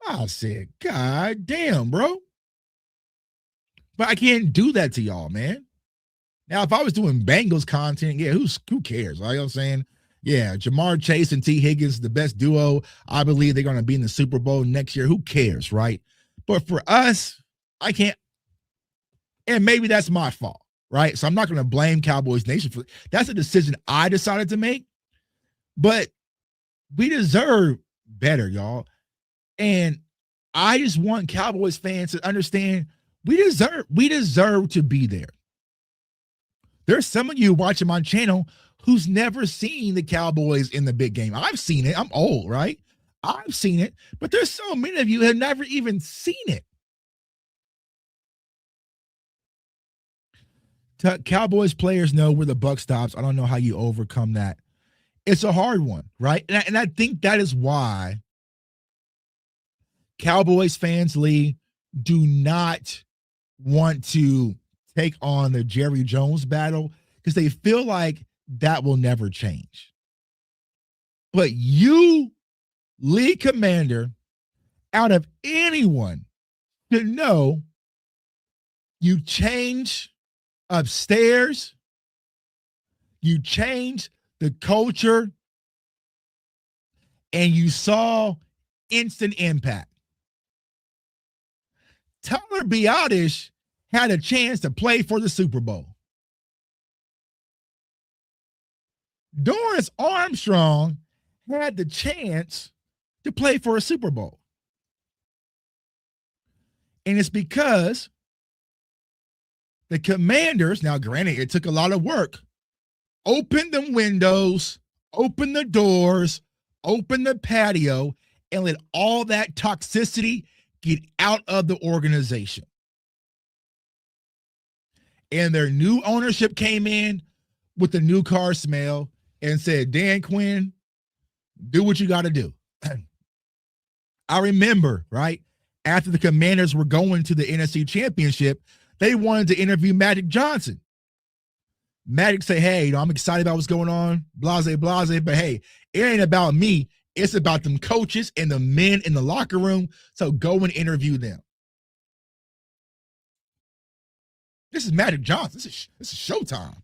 A: I said, God damn, bro. But I can't do that to y'all, man. Now, if I was doing Bengals content, yeah, who cares? Right? You know what I'm saying? Yeah, Jamar Chase and T. Higgins, the best duo. I believe they're going to be in the Super Bowl next year. Who cares, right? But for us, I can't. And maybe that's my fault, right? So I'm not going to blame Cowboys Nation for that's a decision I decided to make. But we deserve better, y'all. And I just want Cowboys fans to understand we deserve to be there. There's some of you watching my channel who's never seen the Cowboys in the big game. I've seen it. I'm old, right? I've seen it. But there's so many of you who have never even seen it. Cowboys players know where the buck stops. I don't know how you overcome that. It's a hard one, right? And I think that is why Cowboys fans, Lee, do not want to take on the Jerry Jones battle because they feel like that will never change. But you, Lee Commander, out of anyone, should know you change upstairs, you change the culture, and you saw instant impact. Tyler Biadasz had a chance to play for the Super Bowl. Dorrance Armstrong had the chance to play for a Super Bowl. And it's because the Commanders, now granted, it took a lot of work, open them windows, open the doors, open the patio, and let all that toxicity get out of the organization. And their new ownership came in with the new car smell and said, Dan Quinn, do what you got to do. I remember, right, after the Commanders were going to the NFC Championship, they wanted to interview Magic Johnson. Magic said, hey, I'm excited about what's going on, blase, but hey, it ain't about me. It's about them coaches and the men in the locker room, so go and interview them. This is Magic Johnson. This is showtime.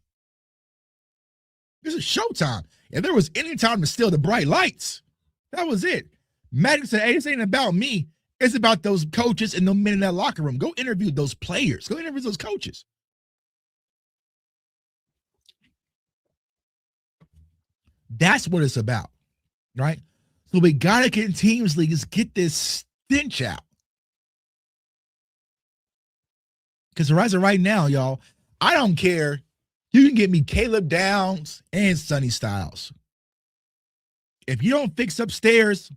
A: This is showtime. If there was any time to steal the bright lights, that was it. Magic said, hey, this ain't about me. It's about those coaches and the men in that locker room. Go interview those players. Go interview those coaches. That's what it's about, right? So we got to continuously just get this stench out. Because as of right now, y'all, I don't care. You can get me Caleb Downs and Sonny Styles. If you don't fix upstairs,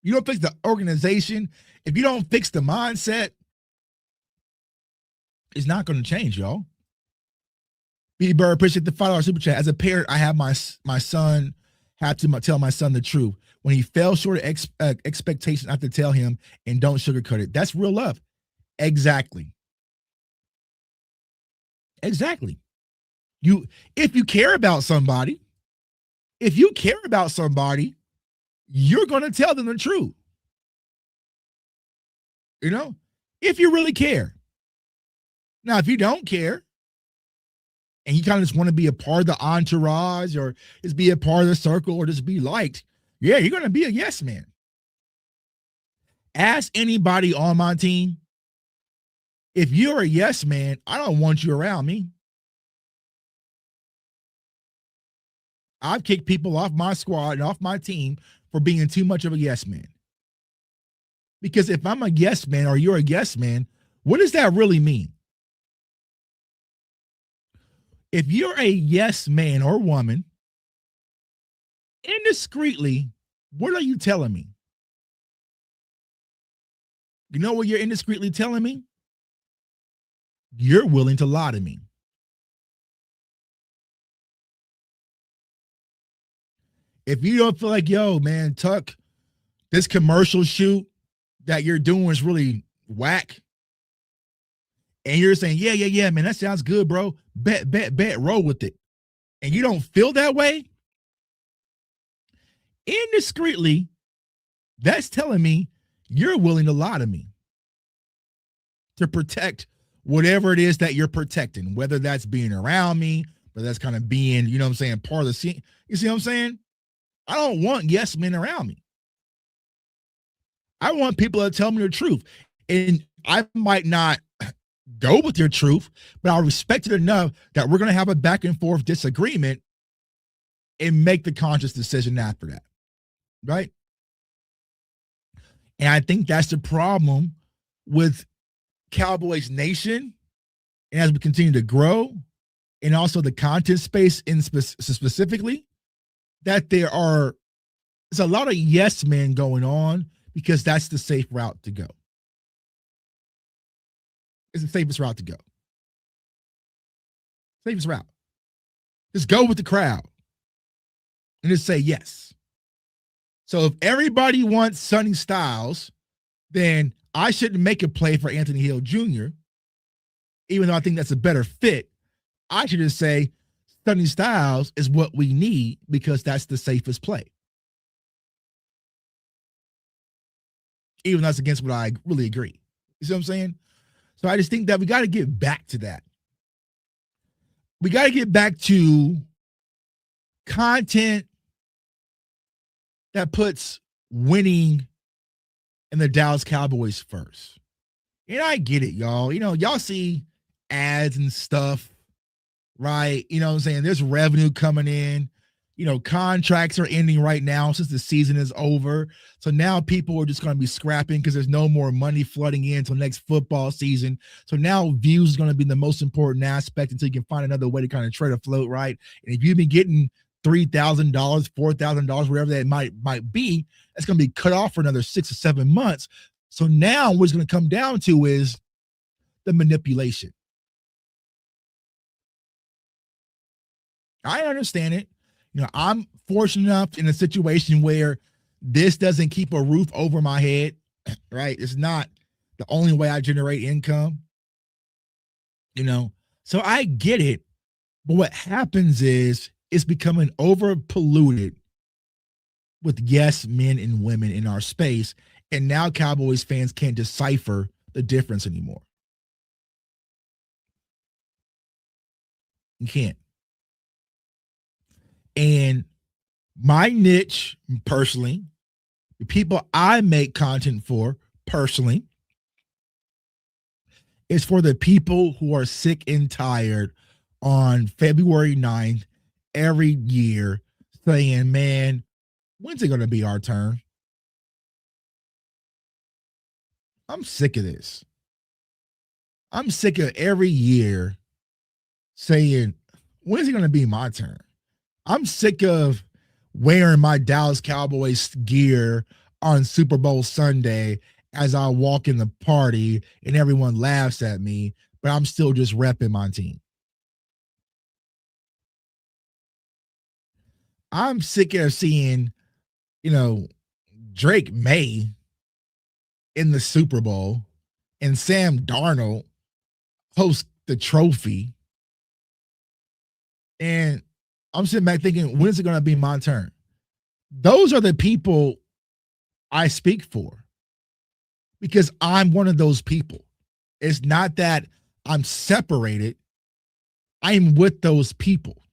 A: you don't fix the organization, if you don't fix the mindset, it's not going to change, y'all. B. Bird, appreciate the $5 super chat. As a parent, I have my son, have to tell my son the truth. When he fell short of expectations, I have to tell him and don't sugarcoat it. That's real love. Exactly. If you care about somebody, you're going to tell them the truth. You know, if you really care. Now, if you don't care and you kind of just want to be a part of the entourage or just be a part of the circle or just be liked, yeah, you're going to be a yes man. Ask anybody on my team. If you're a yes man, I don't want you around me. I've kicked people off my squad and off my team for being too much of a yes man. Because if I'm a yes man or you're a yes man, what does that really mean? If you're a yes man or woman, indiscreetly, what are you telling me? You know what you're indiscreetly telling me? You're willing to lie to me. If you don't feel like, yo, man, Tuck, this commercial shoot that you're doing is really whack, and you're saying, yeah, man, that sounds good, bro. Bet, roll with it. And you don't feel that way, indiscreetly, that's telling me you're willing to lie to me to protect whatever it is that you're protecting, whether that's being around me, whether that's kind of being, you know what I'm saying, part of the scene. You see what I'm saying? I don't want yes men around me. I want people to tell me the truth. And I might not go with your truth, but I'll respect it enough that we're going to have a back and forth disagreement and make the conscious decision after that. Right? And I think that's the problem with Cowboys Nation. And as we continue to grow, and also the content space in specifically, that there's a lot of yes men going on because that's the safe route to go. It's the safest route to go. Safest route. Just go with the crowd and just say yes. So if everybody wants Sonny Styles, then I shouldn't make a play for Anthony Hill Jr., even though I think that's a better fit. I should just say Sonny Styles is what we need because that's the safest play. Even though that's against what I really agree. You see what I'm saying? So I just think that we got to get back to that. We got to get back to content that puts winning in the Dallas Cowboys first. And I get it, y'all. You know, y'all see ads and stuff, right? You know what I'm saying? There's revenue coming in. contracts are ending right now since the season is over. So now people are just going to be scrapping because there's no more money flooding in until next football season. So now views is going to be the most important aspect until you can find another way to kind of trade afloat, right? And if you've been getting $3,000, $4,000, whatever that might be, that's going to be cut off for another 6 or 7 months. So now what's going to come down to is the manipulation. I understand it. I'm fortunate enough in a situation where this doesn't keep a roof over my head, right? It's not the only way I generate income, So I get it. But what happens is it's becoming over polluted with yes men and women in our space. And now Cowboys fans can't decipher the difference anymore. You can't. And my niche, personally, the people I make content for, personally, is for the people who are sick and tired on February 9th every year saying, man, when's it going to be our turn? I'm sick of this. I'm sick of every year saying, when's it going to be my turn? I'm sick of wearing my Dallas Cowboys gear on Super Bowl Sunday as I walk in the party and everyone laughs at me, but I'm still just repping my team. I'm sick of seeing, Drake May in the Super Bowl and Sam Darnold host the trophy. And I'm sitting back thinking, when is it going to be my turn? Those are the people I speak for because I'm one of those people. It's not that I'm separated. I'm with those people.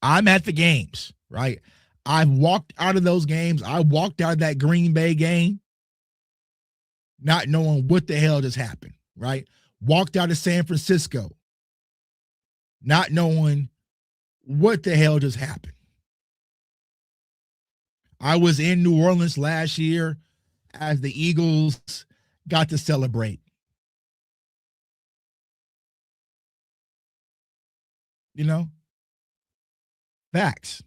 A: I'm at the games, right? I've walked out of those games. I walked out of that Green Bay game not knowing what the hell just happened, right? Walked out of San Francisco not knowing what the hell just happened. I was in New Orleans last year as the Eagles got to celebrate. Facts.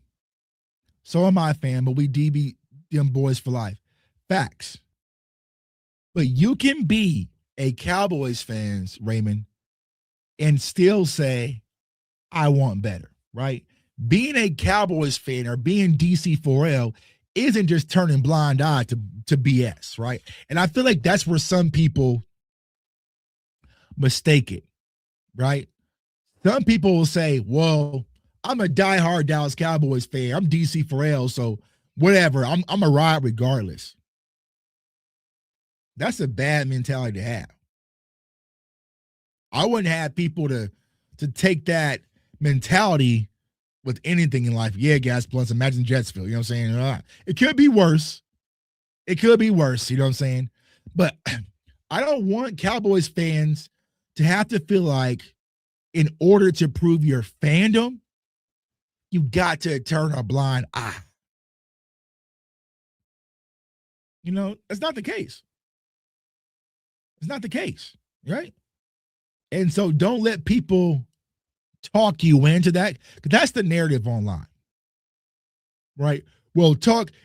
A: So am I, fam, but we DB them boys for life. Facts. But you can be a Cowboys fan, Raymond, and still say, I want better, right? Being a Cowboys fan or being DC4L isn't just turning blind eye to BS, right? And I feel like that's where some people mistake it, right? Some people will say, well, I'm a diehard Dallas Cowboys fan. I'm DC4L, so whatever. I'm a ride regardless. That's a bad mentality to have. I wouldn't have people to take that mentality with anything in life. Yeah, gas blunts. Imagine Jetsville. You know what I'm saying? It could be worse. It could be worse. You know what I'm saying? But I don't want Cowboys fans to have to feel like in order to prove your fandom, you got to turn a blind eye. That's not the case. It's not the case, right? And so don't let people talk you into that, because that's the narrative online, right? Well,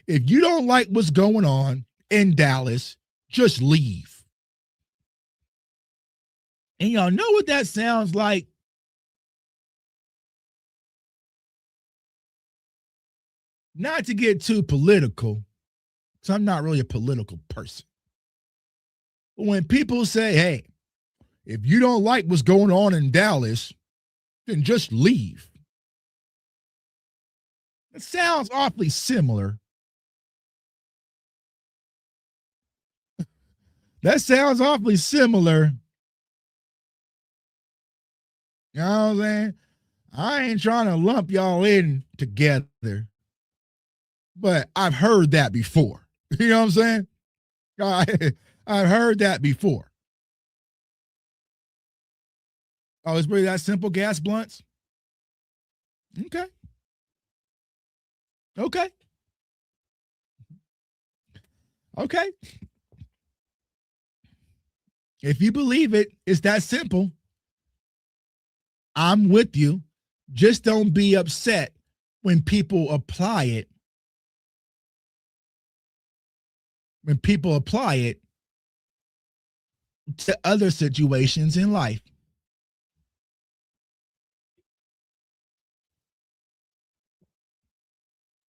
A: if you don't like what's going on in Dallas, just leave. And y'all know what that sounds like? Not to get too political, because I'm not really a political person. But when people say, hey, if you don't like what's going on in Dallas, then just leave. It sounds awfully similar. That sounds awfully similar. You know what I'm saying? I ain't trying to lump y'all in together, but I've heard that before. You know what I'm saying? I've heard that before. Oh, it's really that simple, gas blunts? Okay. Okay. Okay. If you believe it, it's that simple. I'm with you. Just don't be upset when people apply it. When people apply it to other situations in life.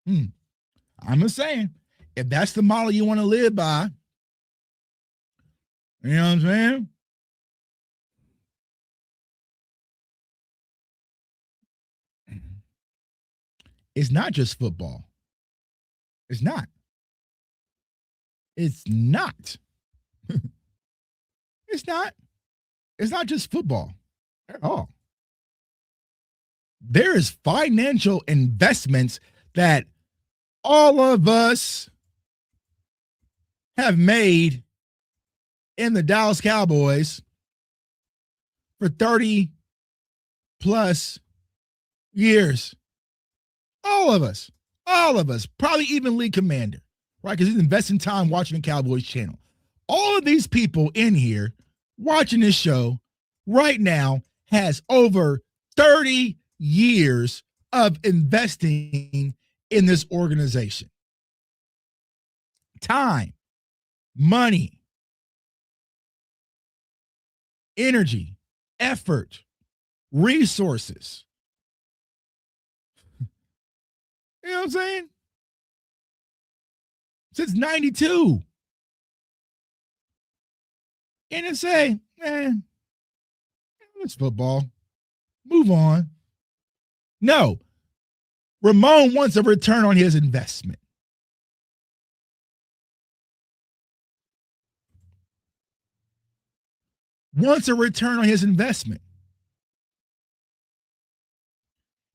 A: I'm just saying, if that's the model you want to live by, you know what I'm saying? It's not just football. It's not. It's not. It's not. It's not just football at all. There is financial investments that all of us have made in the Dallas Cowboys for 30 plus years. All of us, probably even league commander, right? Because he's investing time watching the Cowboys channel. All of these people in here watching this show right now has over 30 years of investing in this organization. Time, money, energy, effort, resources. You know what I'm saying? Since 92. And to say, it's football. Move on. No. Ramon wants a return on his investment. Wants a return on his investment.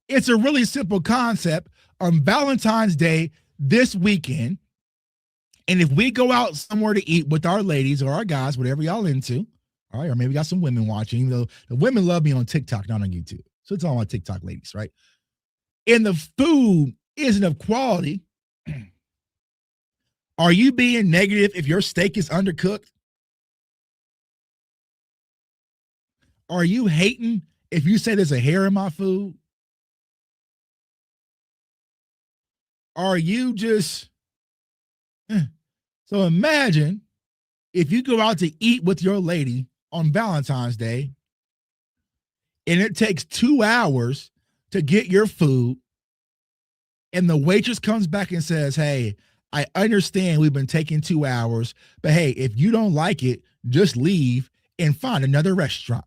A: It's a really simple concept. On Valentine's Day this weekend, and if we go out somewhere to eat with our ladies or our guys, whatever y'all into, all right, or maybe we got some women watching, even though the women love me on TikTok, not on YouTube. So it's all my TikTok ladies, right? And the food isn't of quality. Are you being negative if your steak is undercooked? Are you hating if you say there's a hair in my food? Are you just so imagine if you go out to eat with your lady on Valentine's Day and it takes 2 hours to get your food and the waitress comes back and says, hey, I understand we've been taking 2 hours, but hey, if you don't like it, just leave and find another restaurant.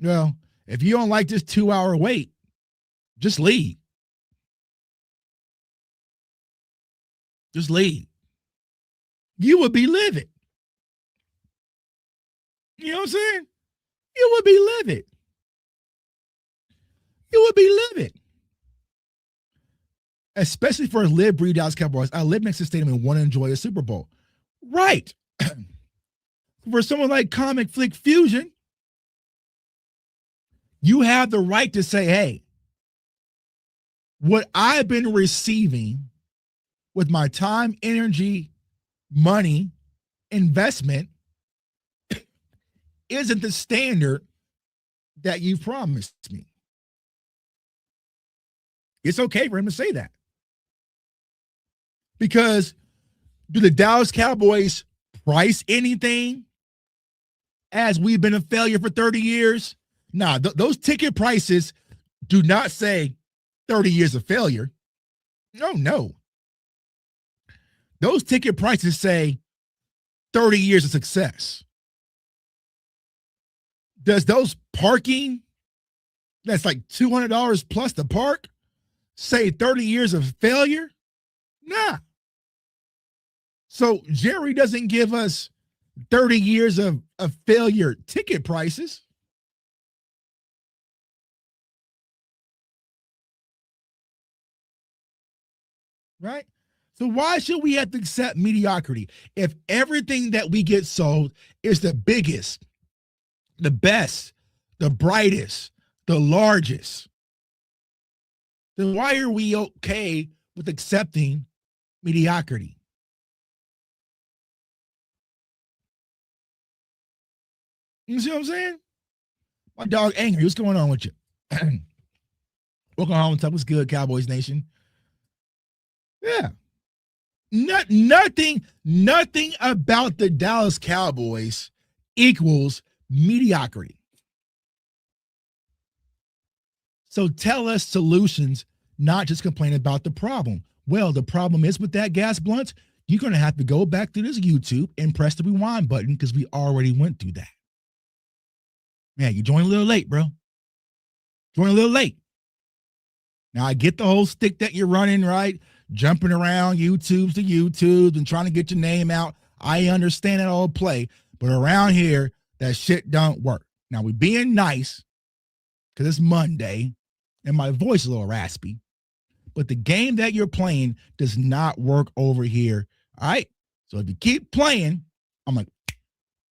A: Well, if you don't like this 2-hour wait, just leave. Just leave. You would be livid. You know what I'm saying? You would be livid. You would be livid. Especially for a live breed Dallas Cowboys. I live next to the stadium and want to enjoy a Super Bowl. Right. For someone like Comic Flick Fusion, you have the right to say, hey, what I've been receiving with my time, energy, money, investment isn't the standard that you promised me. It's okay for him to say that. Because do the Dallas Cowboys price anything as we've been a failure for 30 years? Nah, those ticket prices do not say 30 years of failure. No. Those ticket prices say 30 years of success. Does those parking, that's like $200 plus the park, say 30 years of failure? Nah. So Jerry doesn't give us 30 years of failure ticket prices. Right? So why should we have to accept mediocrity if everything that we get sold is the biggest, the best, the brightest, the largest, then why are we okay with accepting mediocrity? You see what I'm saying? My dog angry. What's going on with you? Welcome home. What's good, Cowboys Nation? Yeah. Nothing about the Dallas Cowboys equals mediocrity. So tell us solutions, not just complain about the problem. Well, the problem is with that gas blunt, you're going to have to go back to this YouTube and press the rewind button because we already went through that. Man, you joined a little late, bro. Joined a little late. Now, I get the whole stick that you're running, right? Jumping around YouTubes to YouTube and trying to get your name out. I understand that whole play, but around here, that shit don't work. Now, we're being nice because it's Monday and my voice is a little raspy, but the game that you're playing does not work over here, all right? So if you keep playing, I'm like,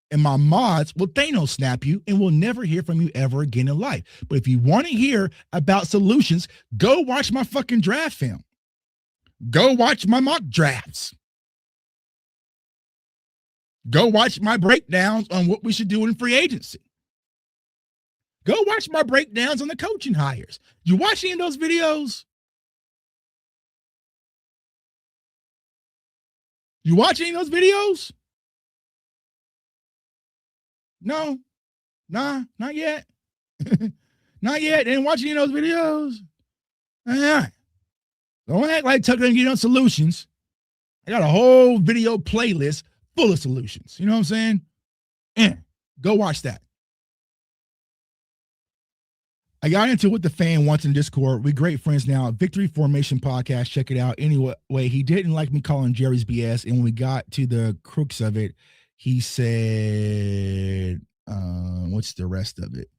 A: and my mods will Thanos snap you and we'll never hear from you ever again in life. But if you want to hear about solutions, go watch my fucking draft film. Go watch my mock drafts. Go watch my breakdowns on what we should do in free agency. Go watch my breakdowns on the coaching hires. You watch any of those videos? You watch any of those videos? No, not yet. Not yet. Didn't watch any of those videos. Don't act like Tucker didn't get on solutions. I got a whole video playlist full of solutions. You know what I'm saying? Go watch that. I got into what the fan wants in Discord. We're great friends now. Victory Formation Podcast. Check it out. Anyway, he didn't like me calling Jerry's BS. And when we got to the crux of it, he said, what's the rest of it?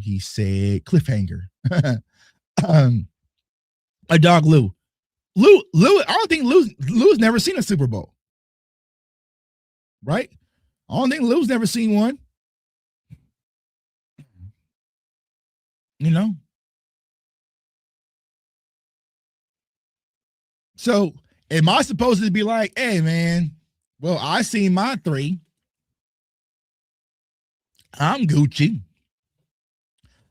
A: He said cliffhanger. A dog Lou. I don't think Lou's never seen a Super Bowl. Right? I don't think Lou's never seen one. You know? So am I supposed to be like, hey man, well, I seen my 3. I'm Gucci.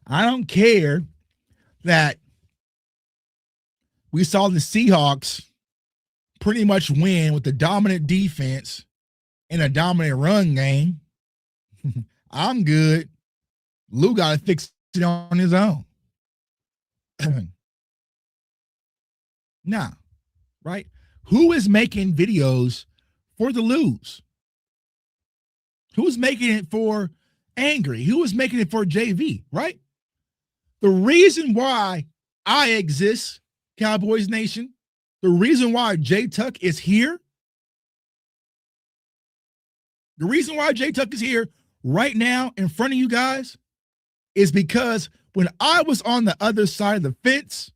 A: I don't care that we saw the Seahawks pretty much win with the dominant defense and a dominant run game. I'm good. Lou got to fix it on his own. Nah, right? Who is making videos for the Lou's? Who's making it for Angry? Who is making it for JV, right? The reason why I exist, Cowboys Nation, the reason why J Tuck is here, the reason why J Tuck is here right now in front of you guys is because when I was on the other side of the fence,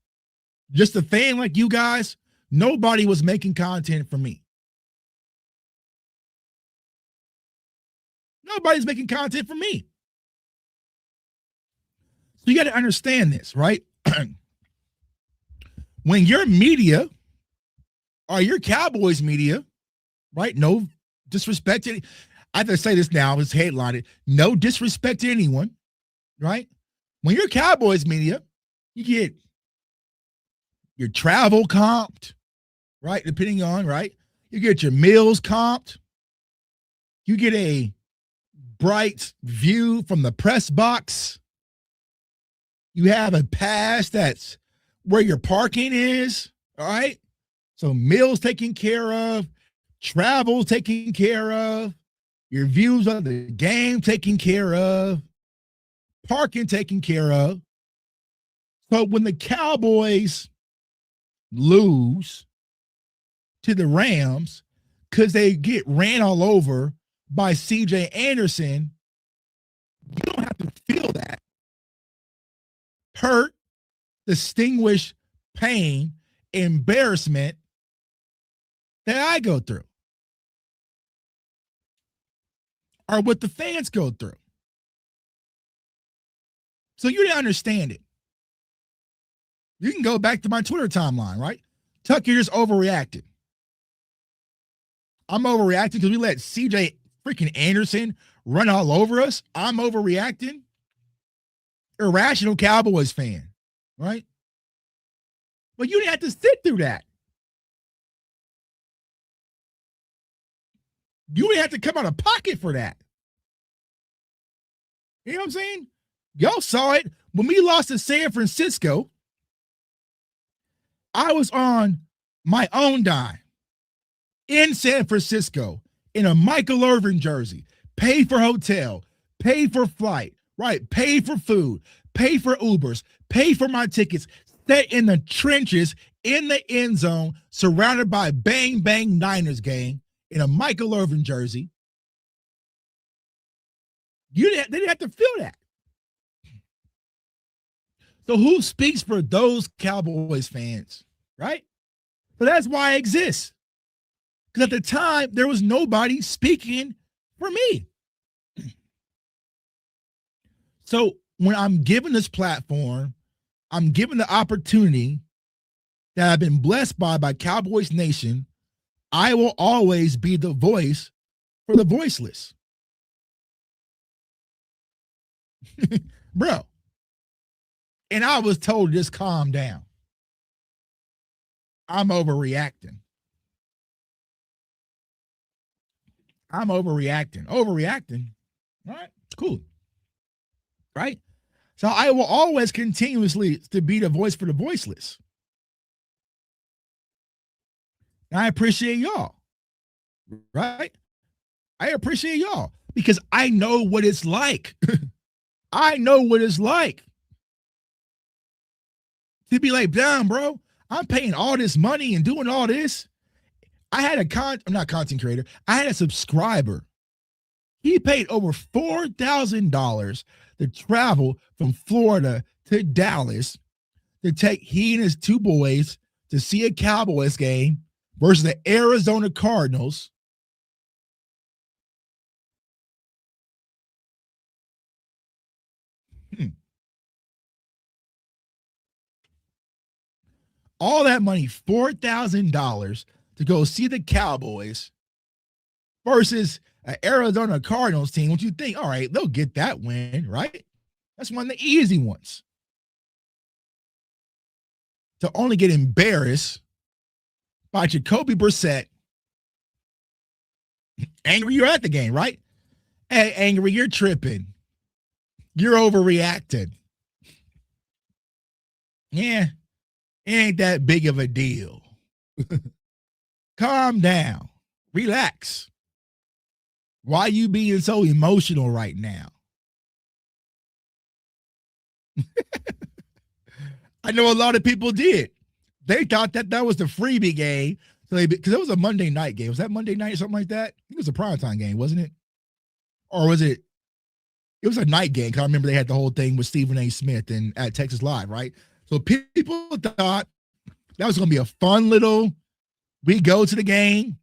A: just a fan like you guys, nobody was making content for me. Nobody's making content for me. So you got to understand this, right? When your media or your Cowboys media, right? No disrespect to, I have to say this now, it's headlined. No disrespect to anyone, right? When your Cowboys media, you get your travel comped, right? Depending on, right? You get your meals comped. You get a bright view from the press box. You have a pass that's where your parking is, all right? So meals taken care of, travel taken care of, your views of the game taken care of, parking taken care of. So when the Cowboys lose to the Rams because they get ran all over by CJ Anderson, you don't have to feel that. Hurt, distinguished pain, embarrassment that I go through or what the fans go through. So you didn't understand it. You can go back to my Twitter timeline, right? Tuck, you're just overreacting. I'm overreacting because we let CJ freaking Anderson run all over us. I'm overreacting. Irrational Cowboys fan, right? But you didn't have to sit through that. You didn't have to come out of pocket for that. You know what I'm saying? Y'all saw it when we lost to San Francisco. I was on my own dime in San Francisco in a Michael Irvin jersey, paid for hotel, paid for flight, right? Paid for food, paid for Ubers, paid for my tickets, sat in the trenches in the end zone, surrounded by bang bang Niners gang in a Michael Irvin jersey. They didn't have to feel that. So who speaks for those Cowboys fans, right? So that's why I exist. Because at the time, there was nobody speaking for me. So when I'm given this platform, I'm given the opportunity that I've been blessed by Cowboys Nation, I will always be the voice for the voiceless. Bro. And I was told to just calm down. I'm overreacting. Overreacting. All right, cool. Right? So I will always continuously to be the voice for the voiceless. And I appreciate y'all. Right? I appreciate y'all because I know what it's like. I know what it's like to be like, damn, bro, I'm paying all this money and doing all this. I had I'm not content creator. I had a subscriber. He paid over $4,000 to travel from Florida to Dallas to take he and his two boys to see a Cowboys game versus the Arizona Cardinals. All that money, $4,000 to go see the Cowboys versus an Arizona Cardinals team. What you think? All right, they'll get that win, right? That's one of the easy ones. To only get embarrassed by Jacoby Brissett. Angry, you're at the game, right? Hey, Angry, you're tripping. You're overreacting. Yeah, it ain't that big of a deal. Calm down. Relax. Why you being so emotional right now? I know a lot of people did. They thought that was the freebie game. So because it was a Monday night game. Was that Monday night or something like that? It was a primetime game, wasn't it? Or was it? It was a night game. Because I remember they had the whole thing with Stephen A. Smith and at Texas Live, right? So people thought that was going to be a fun little, we go to the game,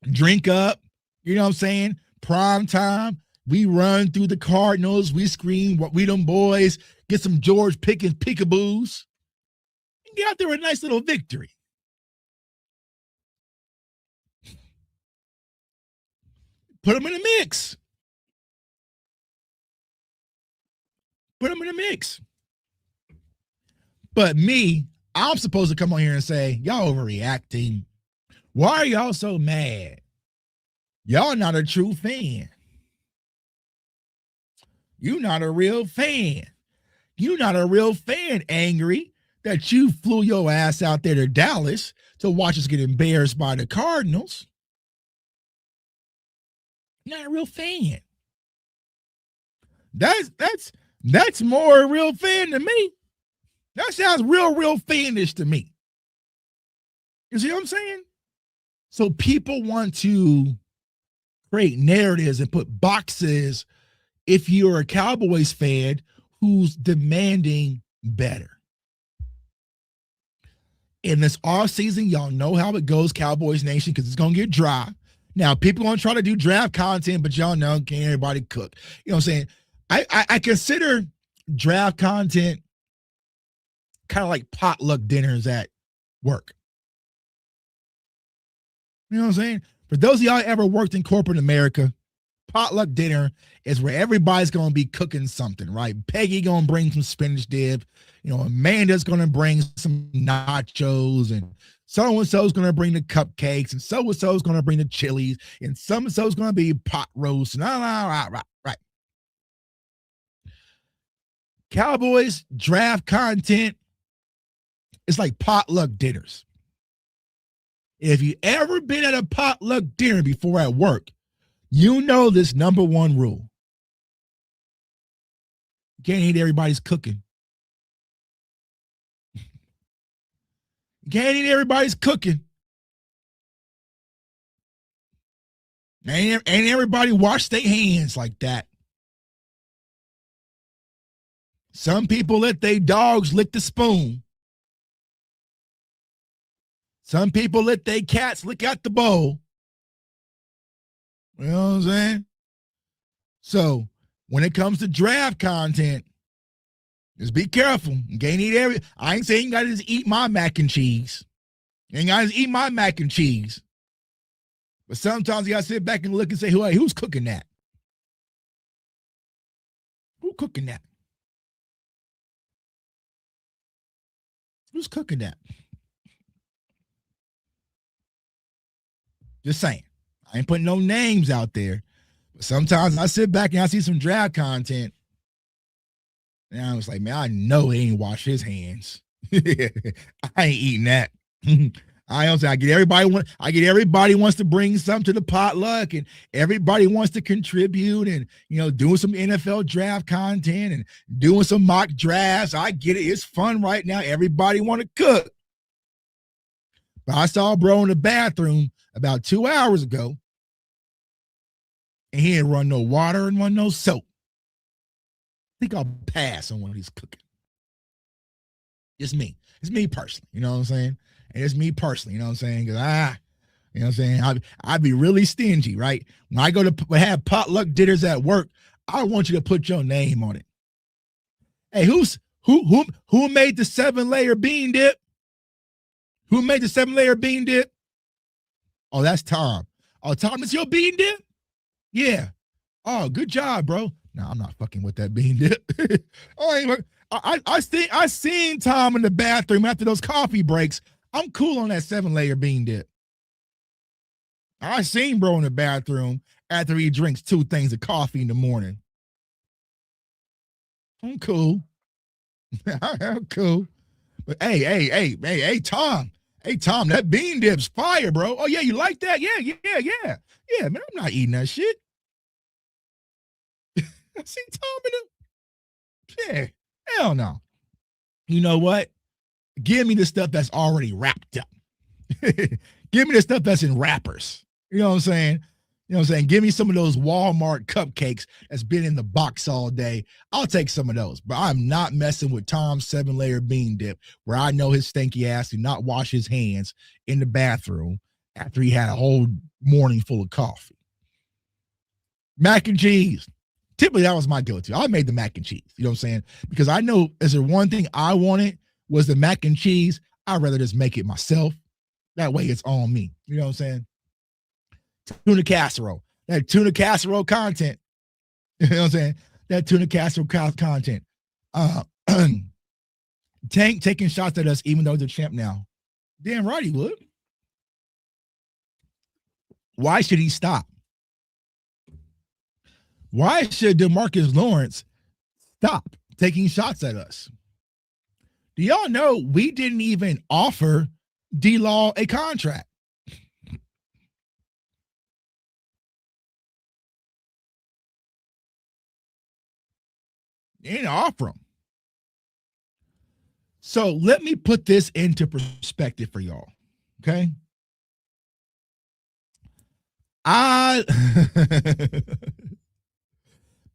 A: drink up, you know what I'm saying? Prime time. We run through the Cardinals. We scream, what we them boys, get some George Pickens peekaboos, and get out there with a nice little victory. Put them in the mix. Put them in the mix. But me, I'm supposed to come on here and say, y'all overreacting. Why are y'all so mad? Y'all not a true fan. You not a real fan. You not a real fan, Angry, that you flew your ass out there to Dallas to watch us get embarrassed by the Cardinals. Not a real fan. That's more a real fan to me. That sounds real fanish to me. You see what I'm saying? So people want to create narratives and put boxes if you're a Cowboys fan who's demanding better. In this offseason, y'all know how it goes, Cowboys Nation, because it's going to get dry. Now, people going to try to do draft content, but y'all know, can't everybody cook? You know what I'm saying? I consider draft content, kind of like potluck dinners at work. You know what I'm saying? For those of y'all ever worked in corporate America, potluck dinner is where everybody's going to be cooking something, right? Peggy going to bring some spinach dip. Amanda's going to bring some nachos, and so-and-so's going to bring the cupcakes, and so-and-so's going to bring the chilies, and so-and-so's going to be pot roast, and right. Cowboys draft content is like potluck dinners. If you ever been at a potluck dinner before at work, you know this number one rule. You can't eat everybody's cooking. You can't eat everybody's cooking. Ain't everybody wash their hands like that. Some people let their dogs lick the spoon. Some people let their cats lick out the bowl. You know what I'm saying? So when it comes to draft content, just be careful. You can't eat I ain't saying you gotta just eat my mac and cheese. You ain't gotta just eat my mac and cheese. But sometimes you gotta sit back and look and say, who's cooking that? Who cooking that? Who's cooking that? Just saying. I ain't putting no names out there. But sometimes I sit back and I see some draft content. And I was like, man, I know he ain't wash his hands. I ain't eating that. I get everybody wants to bring something to the potluck, and everybody wants to contribute, and doing some NFL draft content and doing some mock drafts. I get it. It's fun right now. Everybody want to cook. But I saw bro in the bathroom about 2 hours ago, and he didn't run no water and run no soap. I think I'll pass on one of these cooking. It's me. It's me personally. You know what I'm saying? And it's me personally. You know what I'm saying? Because you know what I'm saying? I'd be really stingy, right? When I go to have potluck dinners at work, I want you to put your name on it. Hey, who made the 7-layer bean dip? Who made the 7-layer bean dip? Oh, that's Tom. Oh, Tom, it's your bean dip? Yeah. Oh, good job, bro. No, I'm not fucking with that bean dip. I seen Tom in the bathroom after those coffee breaks. I'm cool on that 7-layer bean dip. I seen bro in the bathroom after he drinks 2 things of coffee in the morning. I'm cool. I'm cool. But hey, Tom. Hey, Tom, that bean dip's fire, bro. Oh, yeah, you like that? Yeah. Yeah, man, I'm not eating that shit. I see Tom in the... Yeah, hell no. You know what? Give me the stuff that's already wrapped up. Give me the stuff that's in wrappers. You know what I'm saying? Give me some of those Walmart cupcakes that's been in the box all day. I'll take some of those, but I'm not messing with Tom's 7-layer bean dip, where I know his stinky ass did not wash his hands in the bathroom after he had a whole morning full of coffee. Mac and cheese. Typically, that was my go-to. I made the mac and cheese. You know what I'm saying? Because I know, is there one thing I wanted was the mac and cheese? I'd rather just make it myself. That way it's on me. You know what I'm saying? Tuna casserole. That tuna casserole content. You know what I'm saying? That tuna casserole content. Tank taking shots at us even though he's a champ now. Damn right he would. Why should he stop? Why should Demarcus Lawrence stop taking shots at us? Do y'all know we didn't even offer D-Law a contract? They didn't offer him. So let me put this into perspective for y'all, okay?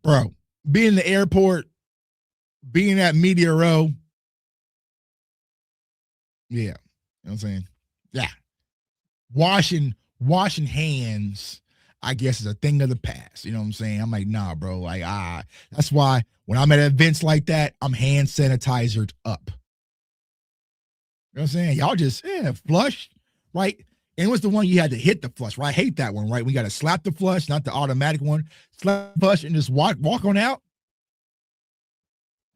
A: Bro, being in the airport, being at Media Row, yeah, you know what I'm saying? Yeah. Washing hands. I guess, is a thing of the past. You know what I'm saying? I'm like, nah, bro. Like, that's why when I'm at events like that, I'm hand sanitizered up. You know what I'm saying? Y'all just flush, right? And it was the one you had to hit the flush, right? I hate that one, right? We got to slap the flush, not the automatic one. Slap the flush and just walk on out.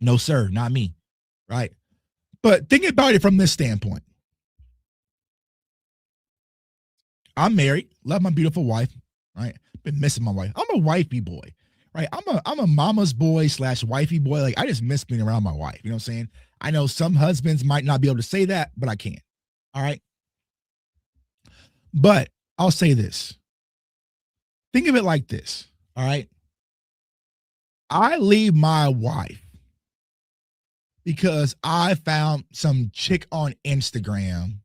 A: No, sir, not me, right? But think about it from this standpoint. I'm married, love my beautiful wife, right? Been missing my wife. I'm a wifey boy, right? I'm a mama's boy / wifey boy. Like, I just miss being around my wife. You know what I'm saying? I know some husbands might not be able to say that, but I can. All right. But I'll say this. Think of it like this. All right. I leave my wife because I found some chick on Instagram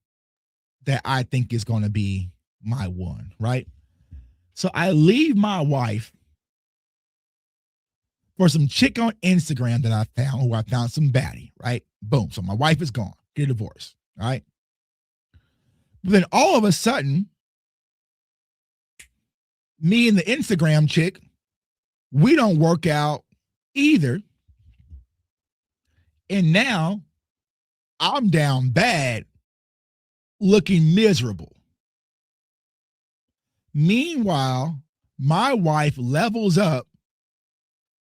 A: that I think is going to be my one, right? So I leave my wife for some chick on Instagram that I found, who I found some baddie, right? Boom. So my wife is gone. Get a divorce, all right? But then all of a sudden, me and the Instagram chick, we don't work out either. And now I'm down bad, looking miserable. Meanwhile, my wife levels up.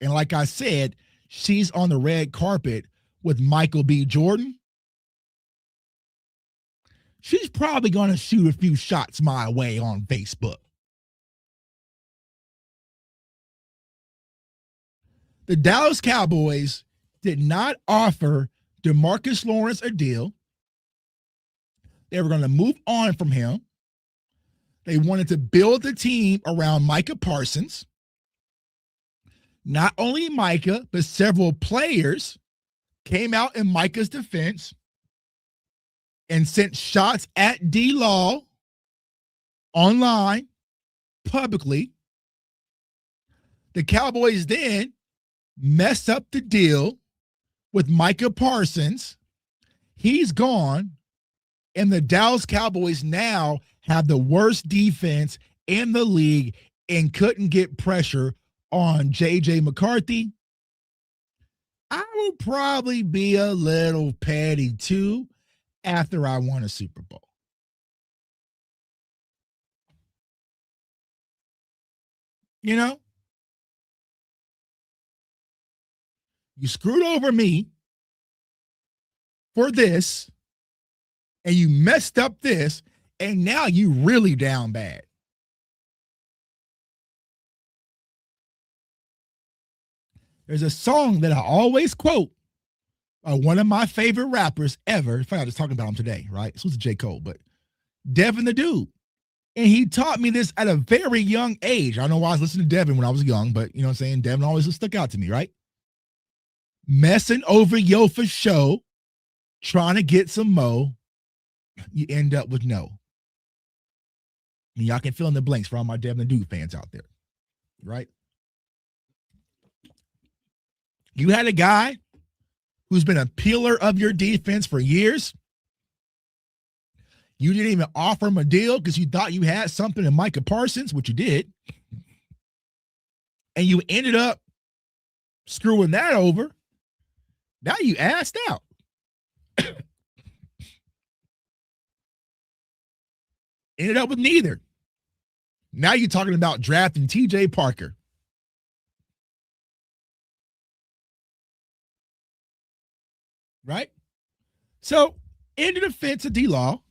A: And like I said, she's on the red carpet with Michael B. Jordan. She's probably going to shoot a few shots my way on Facebook. The Dallas Cowboys did not offer Demarcus Lawrence a deal. They were going to move on from him. They wanted to build the team around Micah Parsons. Not only Micah, but several players came out in Micah's defense and sent shots at D-Law online, publicly. The Cowboys then messed up the deal with Micah Parsons. He's gone, and the Dallas Cowboys now have the worst defense in the league and couldn't get pressure on J.J. McCarthy. I will probably be a little petty too after I won a Super Bowl. You know? You screwed over me for this, and you messed up this, and now you really down bad. There's a song that I always quote by one of my favorite rappers ever. In fact, I was talking about him today, right? This was J. Cole, but Devin the Dude. And he taught me this at a very young age. I don't know why I was listening to Devin when I was young, but you know what I'm saying? Devin always stuck out to me, right? Messing over yo for show, trying to get some mo, you end up with no. And y'all can fill in the blanks for all my Devin the Dude fans out there, right? You had a guy who's been a pillar of your defense for years. You didn't even offer him a deal because you thought you had something in Micah Parsons, which you did. And you ended up screwing that over. Now you asked out. Ended up with neither. Now you're talking about drafting TJ Parker. Right? So, in the defense of D-Law,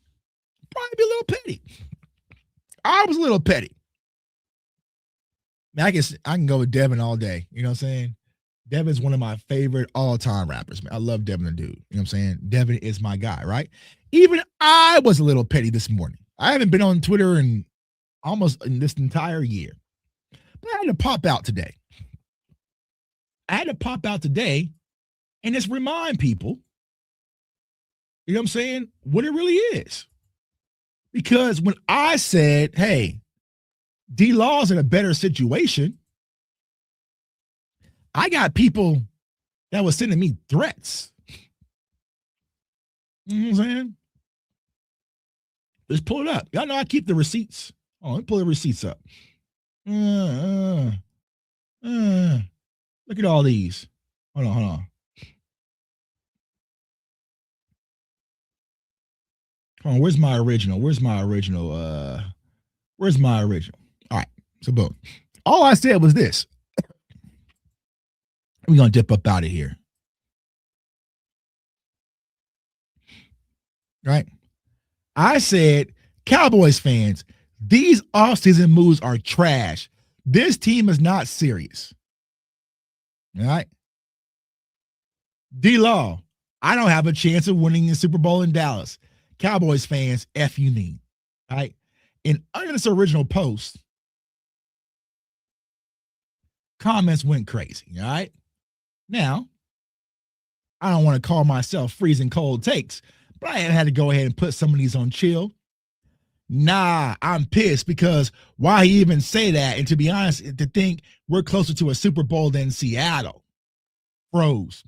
A: probably be a little petty. I was a little petty. Man, I guess I can go with Devin all day. You know what I'm saying? Devin's one of my favorite all-time rappers, man. I love Devin the Dude. You know what I'm saying? Devin is my guy, right? Even I was a little petty this morning. I haven't been on Twitter in almost in this entire year. But I had to pop out today. And just remind people, you know what I'm saying, what it really is. Because when I said, hey, D-Law's in a better situation, I got people that was sending me threats. You know what I'm saying? Let's pull it up. Y'all know I keep the receipts. Oh, let me pull the receipts up. Uh, uh. Look at all these. Hold on. Hold on. Where's my original? Where's my original? Where's my original? All right. So boom. All I said was this. We're gonna dip up out of here. Right? I said, Cowboys fans, these offseason moves are trash. This team is not serious. All right. D-Law, I don't have a chance of winning the Super Bowl in Dallas. Cowboys fans, F you mean. All right. And under this original post, comments went crazy. All right. Now, I don't want to call myself freezing cold takes, but I had to go ahead and put some of these on chill. Nah, I'm pissed because why he even say that? And to be honest, to think we're closer to a Super Bowl than Seattle. Froze.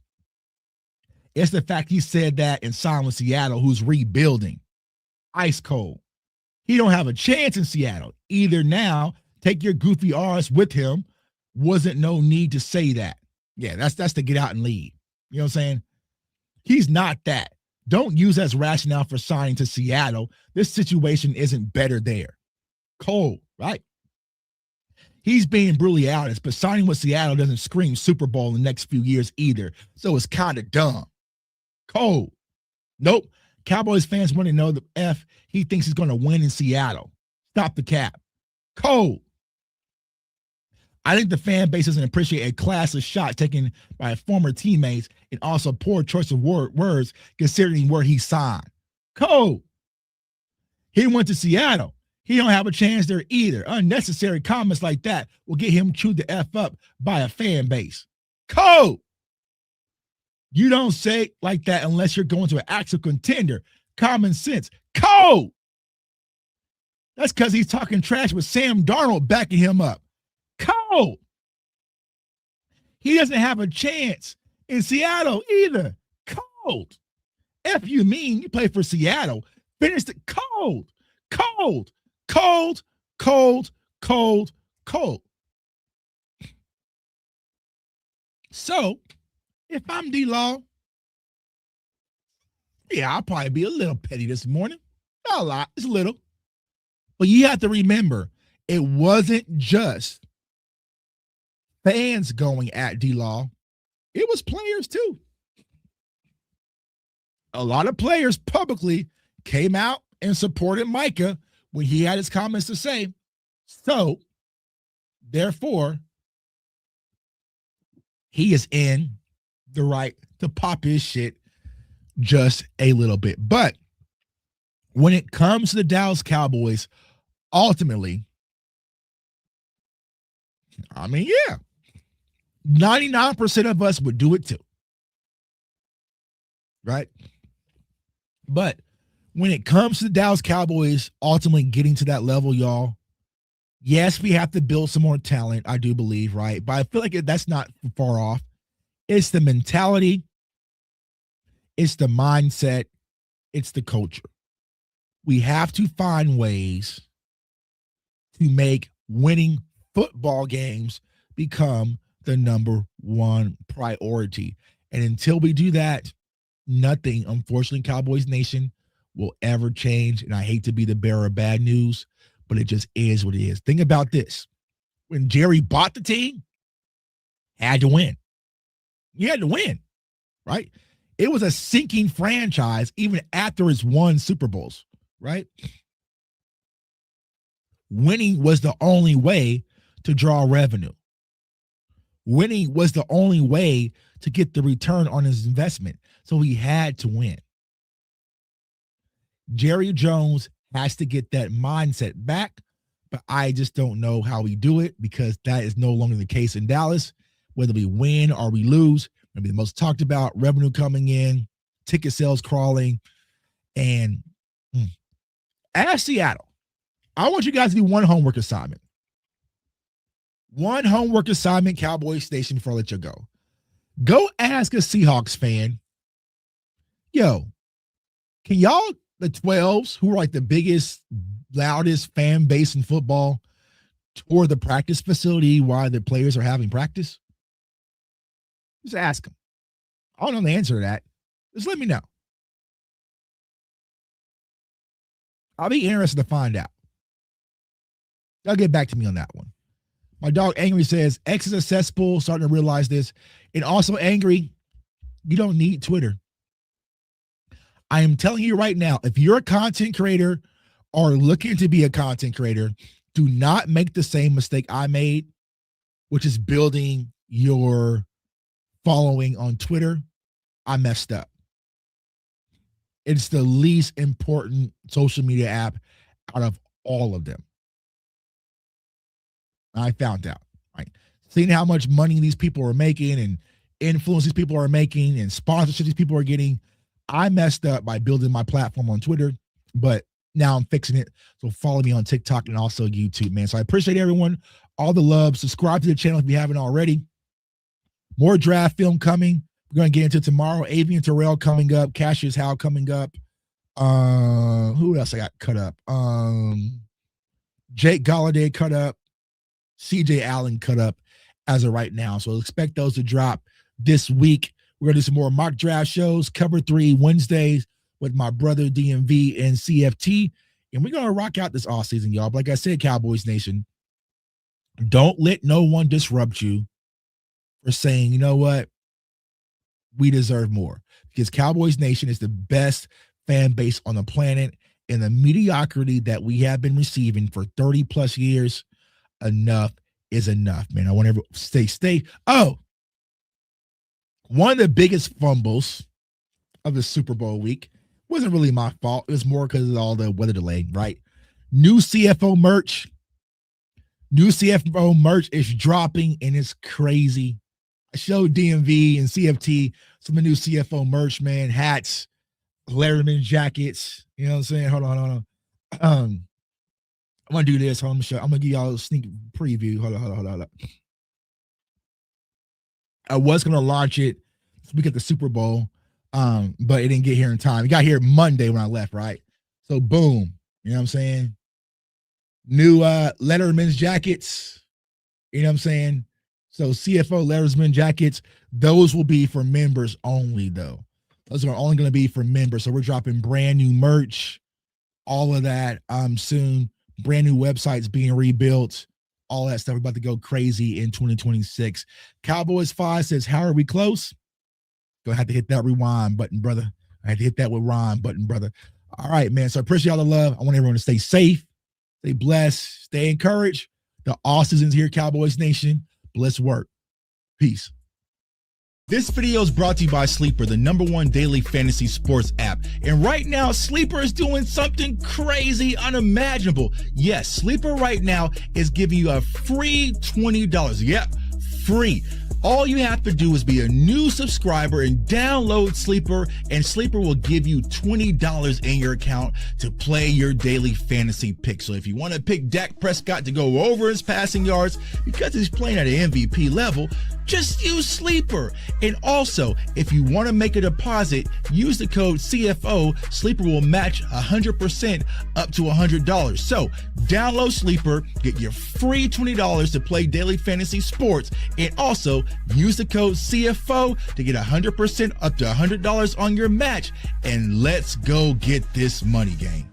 A: It's the fact he said that and signed with Seattle, who's rebuilding. Ice cold. He don't have a chance in Seattle. Either now, take your goofy arse with him. Wasn't no need to say that. Yeah, that's to get out and leave. You know what I'm saying? He's not that. Don't use as rationale for signing to Seattle. This situation isn't better there. Cold, right? He's being brutally honest, but signing with Seattle doesn't scream Super Bowl in the next few years either. So it's kind of dumb. Cold. Nope. Cowboys fans want to know the F he thinks he's going to win in Seattle. Stop the cap. Cold. I think the fan base doesn't appreciate a classless shot taken by former teammates and also poor choice of words considering where he signed. Cold. He went to Seattle. He don't have a chance there either. Unnecessary comments like that will get him chewed the F up by a fan base. Cold. You don't say like that unless you're going to an actual contender. Common sense. Cold. That's because he's talking trash with Sam Darnold backing him up. Cold. He doesn't have a chance in Seattle either. Cold. F you mean you play for Seattle. Finish the cold. Cold. Cold. Cold. Cold. Cold. So, if I'm D-Law, yeah, I'll probably be a little petty this morning. Not a lot. It's a little. But you have to remember, it wasn't just fans going at D-Law. It was players too. A lot of players publicly came out and supported Micah when he had his comments to say. So, therefore, he is in the right to pop his shit just a little bit. But when it comes to the Dallas Cowboys, ultimately, I mean, yeah, 99% of us would do it too. Right? But when it comes to the Dallas Cowboys ultimately getting to that level, y'all, yes, we have to build some more talent, I do believe, right? But I feel like that's not far off. It's the mentality, it's the mindset, it's the culture. We have to find ways to make winning football games become the number one priority. And until we do that, nothing, unfortunately, Cowboys Nation will ever change. And I hate to be the bearer of bad news, but it just is what it is. Think about this. When Jerry bought the team, had to win. You had to win, right? It was a sinking franchise even after it's won Super Bowls, right? Winning was the only way to draw revenue. Winning was the only way to get the return on his investment. So he had to win. Jerry Jones has to get that mindset back, but I just don't know how we do it because that is no longer the case in Dallas. Whether we win or we lose, maybe the most talked about, revenue coming in, ticket sales crawling, and as Seattle, I want you guys to do one homework assignment. One homework assignment, Cowboys Station, before I let you go. Go ask a Seahawks fan, yo, can y'all, the 12s, who are like the biggest, loudest fan base in football, tour the practice facility while the players are having practice? Just ask them. I don't know the answer to that. Just let me know. I'll be interested to find out. They'll get back to me on that one. My dog Angry says, X is a cesspool, starting to realize this. And also, Angry, you don't need Twitter. I am telling you right now, if you're a content creator or looking to be a content creator, do not make the same mistake I made, which is building your following on Twitter. I messed up. It's the least important social media app out of all of them. I found out, right? Seeing how much money these people are making and influence these people are making and sponsorship these people are getting. I messed up by building my platform on Twitter, but now I'm fixing it. So follow me on TikTok and also YouTube, man. So I appreciate everyone, all the love. Subscribe to the channel if you haven't already. More draft film coming. We're going to get into tomorrow. Avian Terrell coming up. Cassius Howe coming up. Who else I got cut up? Jake Galladay cut up. CJ Allen cut up as of right now. So expect those to drop this week. We're going to do some more mock draft shows, Cover 3 Wednesdays with my brother DMV and CFT. And we're going to rock out this offseason, y'all. But like I said, Cowboys Nation, don't let no one disrupt you for saying, you know what, we deserve more. Because Cowboys Nation is the best fan base on the planet, and the mediocrity that we have been receiving for 30 plus years, enough is enough, man. I want everyone to stay. Oh, one of the biggest fumbles of the Super Bowl week wasn't really my fault. It was more because of all the weather delay, right? New CFO merch is dropping, and it's crazy. I showed DMV and CFT some of the new CFO merch, man. Hats, Letterman jackets. You know what I'm saying? Hold on. I'm gonna do this. I'm gonna give y'all a sneak preview. Hold on. I was gonna launch it this week at the Super Bowl, but it didn't get here in time. It got here Monday when I left, right? So boom, you know what I'm saying? New Letterman's jackets, you know what I'm saying? So CFO Letterman jackets, those will be for members only, though. Those are only going to be for members. So we're dropping brand new merch, all of that soon. Brand new websites being rebuilt, all that stuff. We're about to go crazy in 2026. Cowboys 5 says, how are we close? Gonna have to hit that rewind button, brother. I had to hit that rewind button, brother. All right, man. So I appreciate all the love. I want everyone to stay safe, stay blessed, stay encouraged. The off-season's here, Cowboys Nation. Bless work. Peace. This video is brought to you by Sleeper, the #1 daily fantasy sports app. And right now, Sleeper is doing something crazy, unimaginable. Yes, Sleeper right now is giving you a free $20. Yep, free. All you have to do is be a new subscriber and download Sleeper, and Sleeper will give you $20 in your account to play your daily fantasy pick. So if you want to pick Dak Prescott to go over his passing yards because he's playing at an MVP level, just use Sleeper. And also, if you want to make a deposit, use the code CFO. Sleeper will match 100% up to $100. So download Sleeper, get your free $20 to play daily fantasy sports, and also use the code CFO to get 100% up to $100 on your match. And let's go get this money, gang.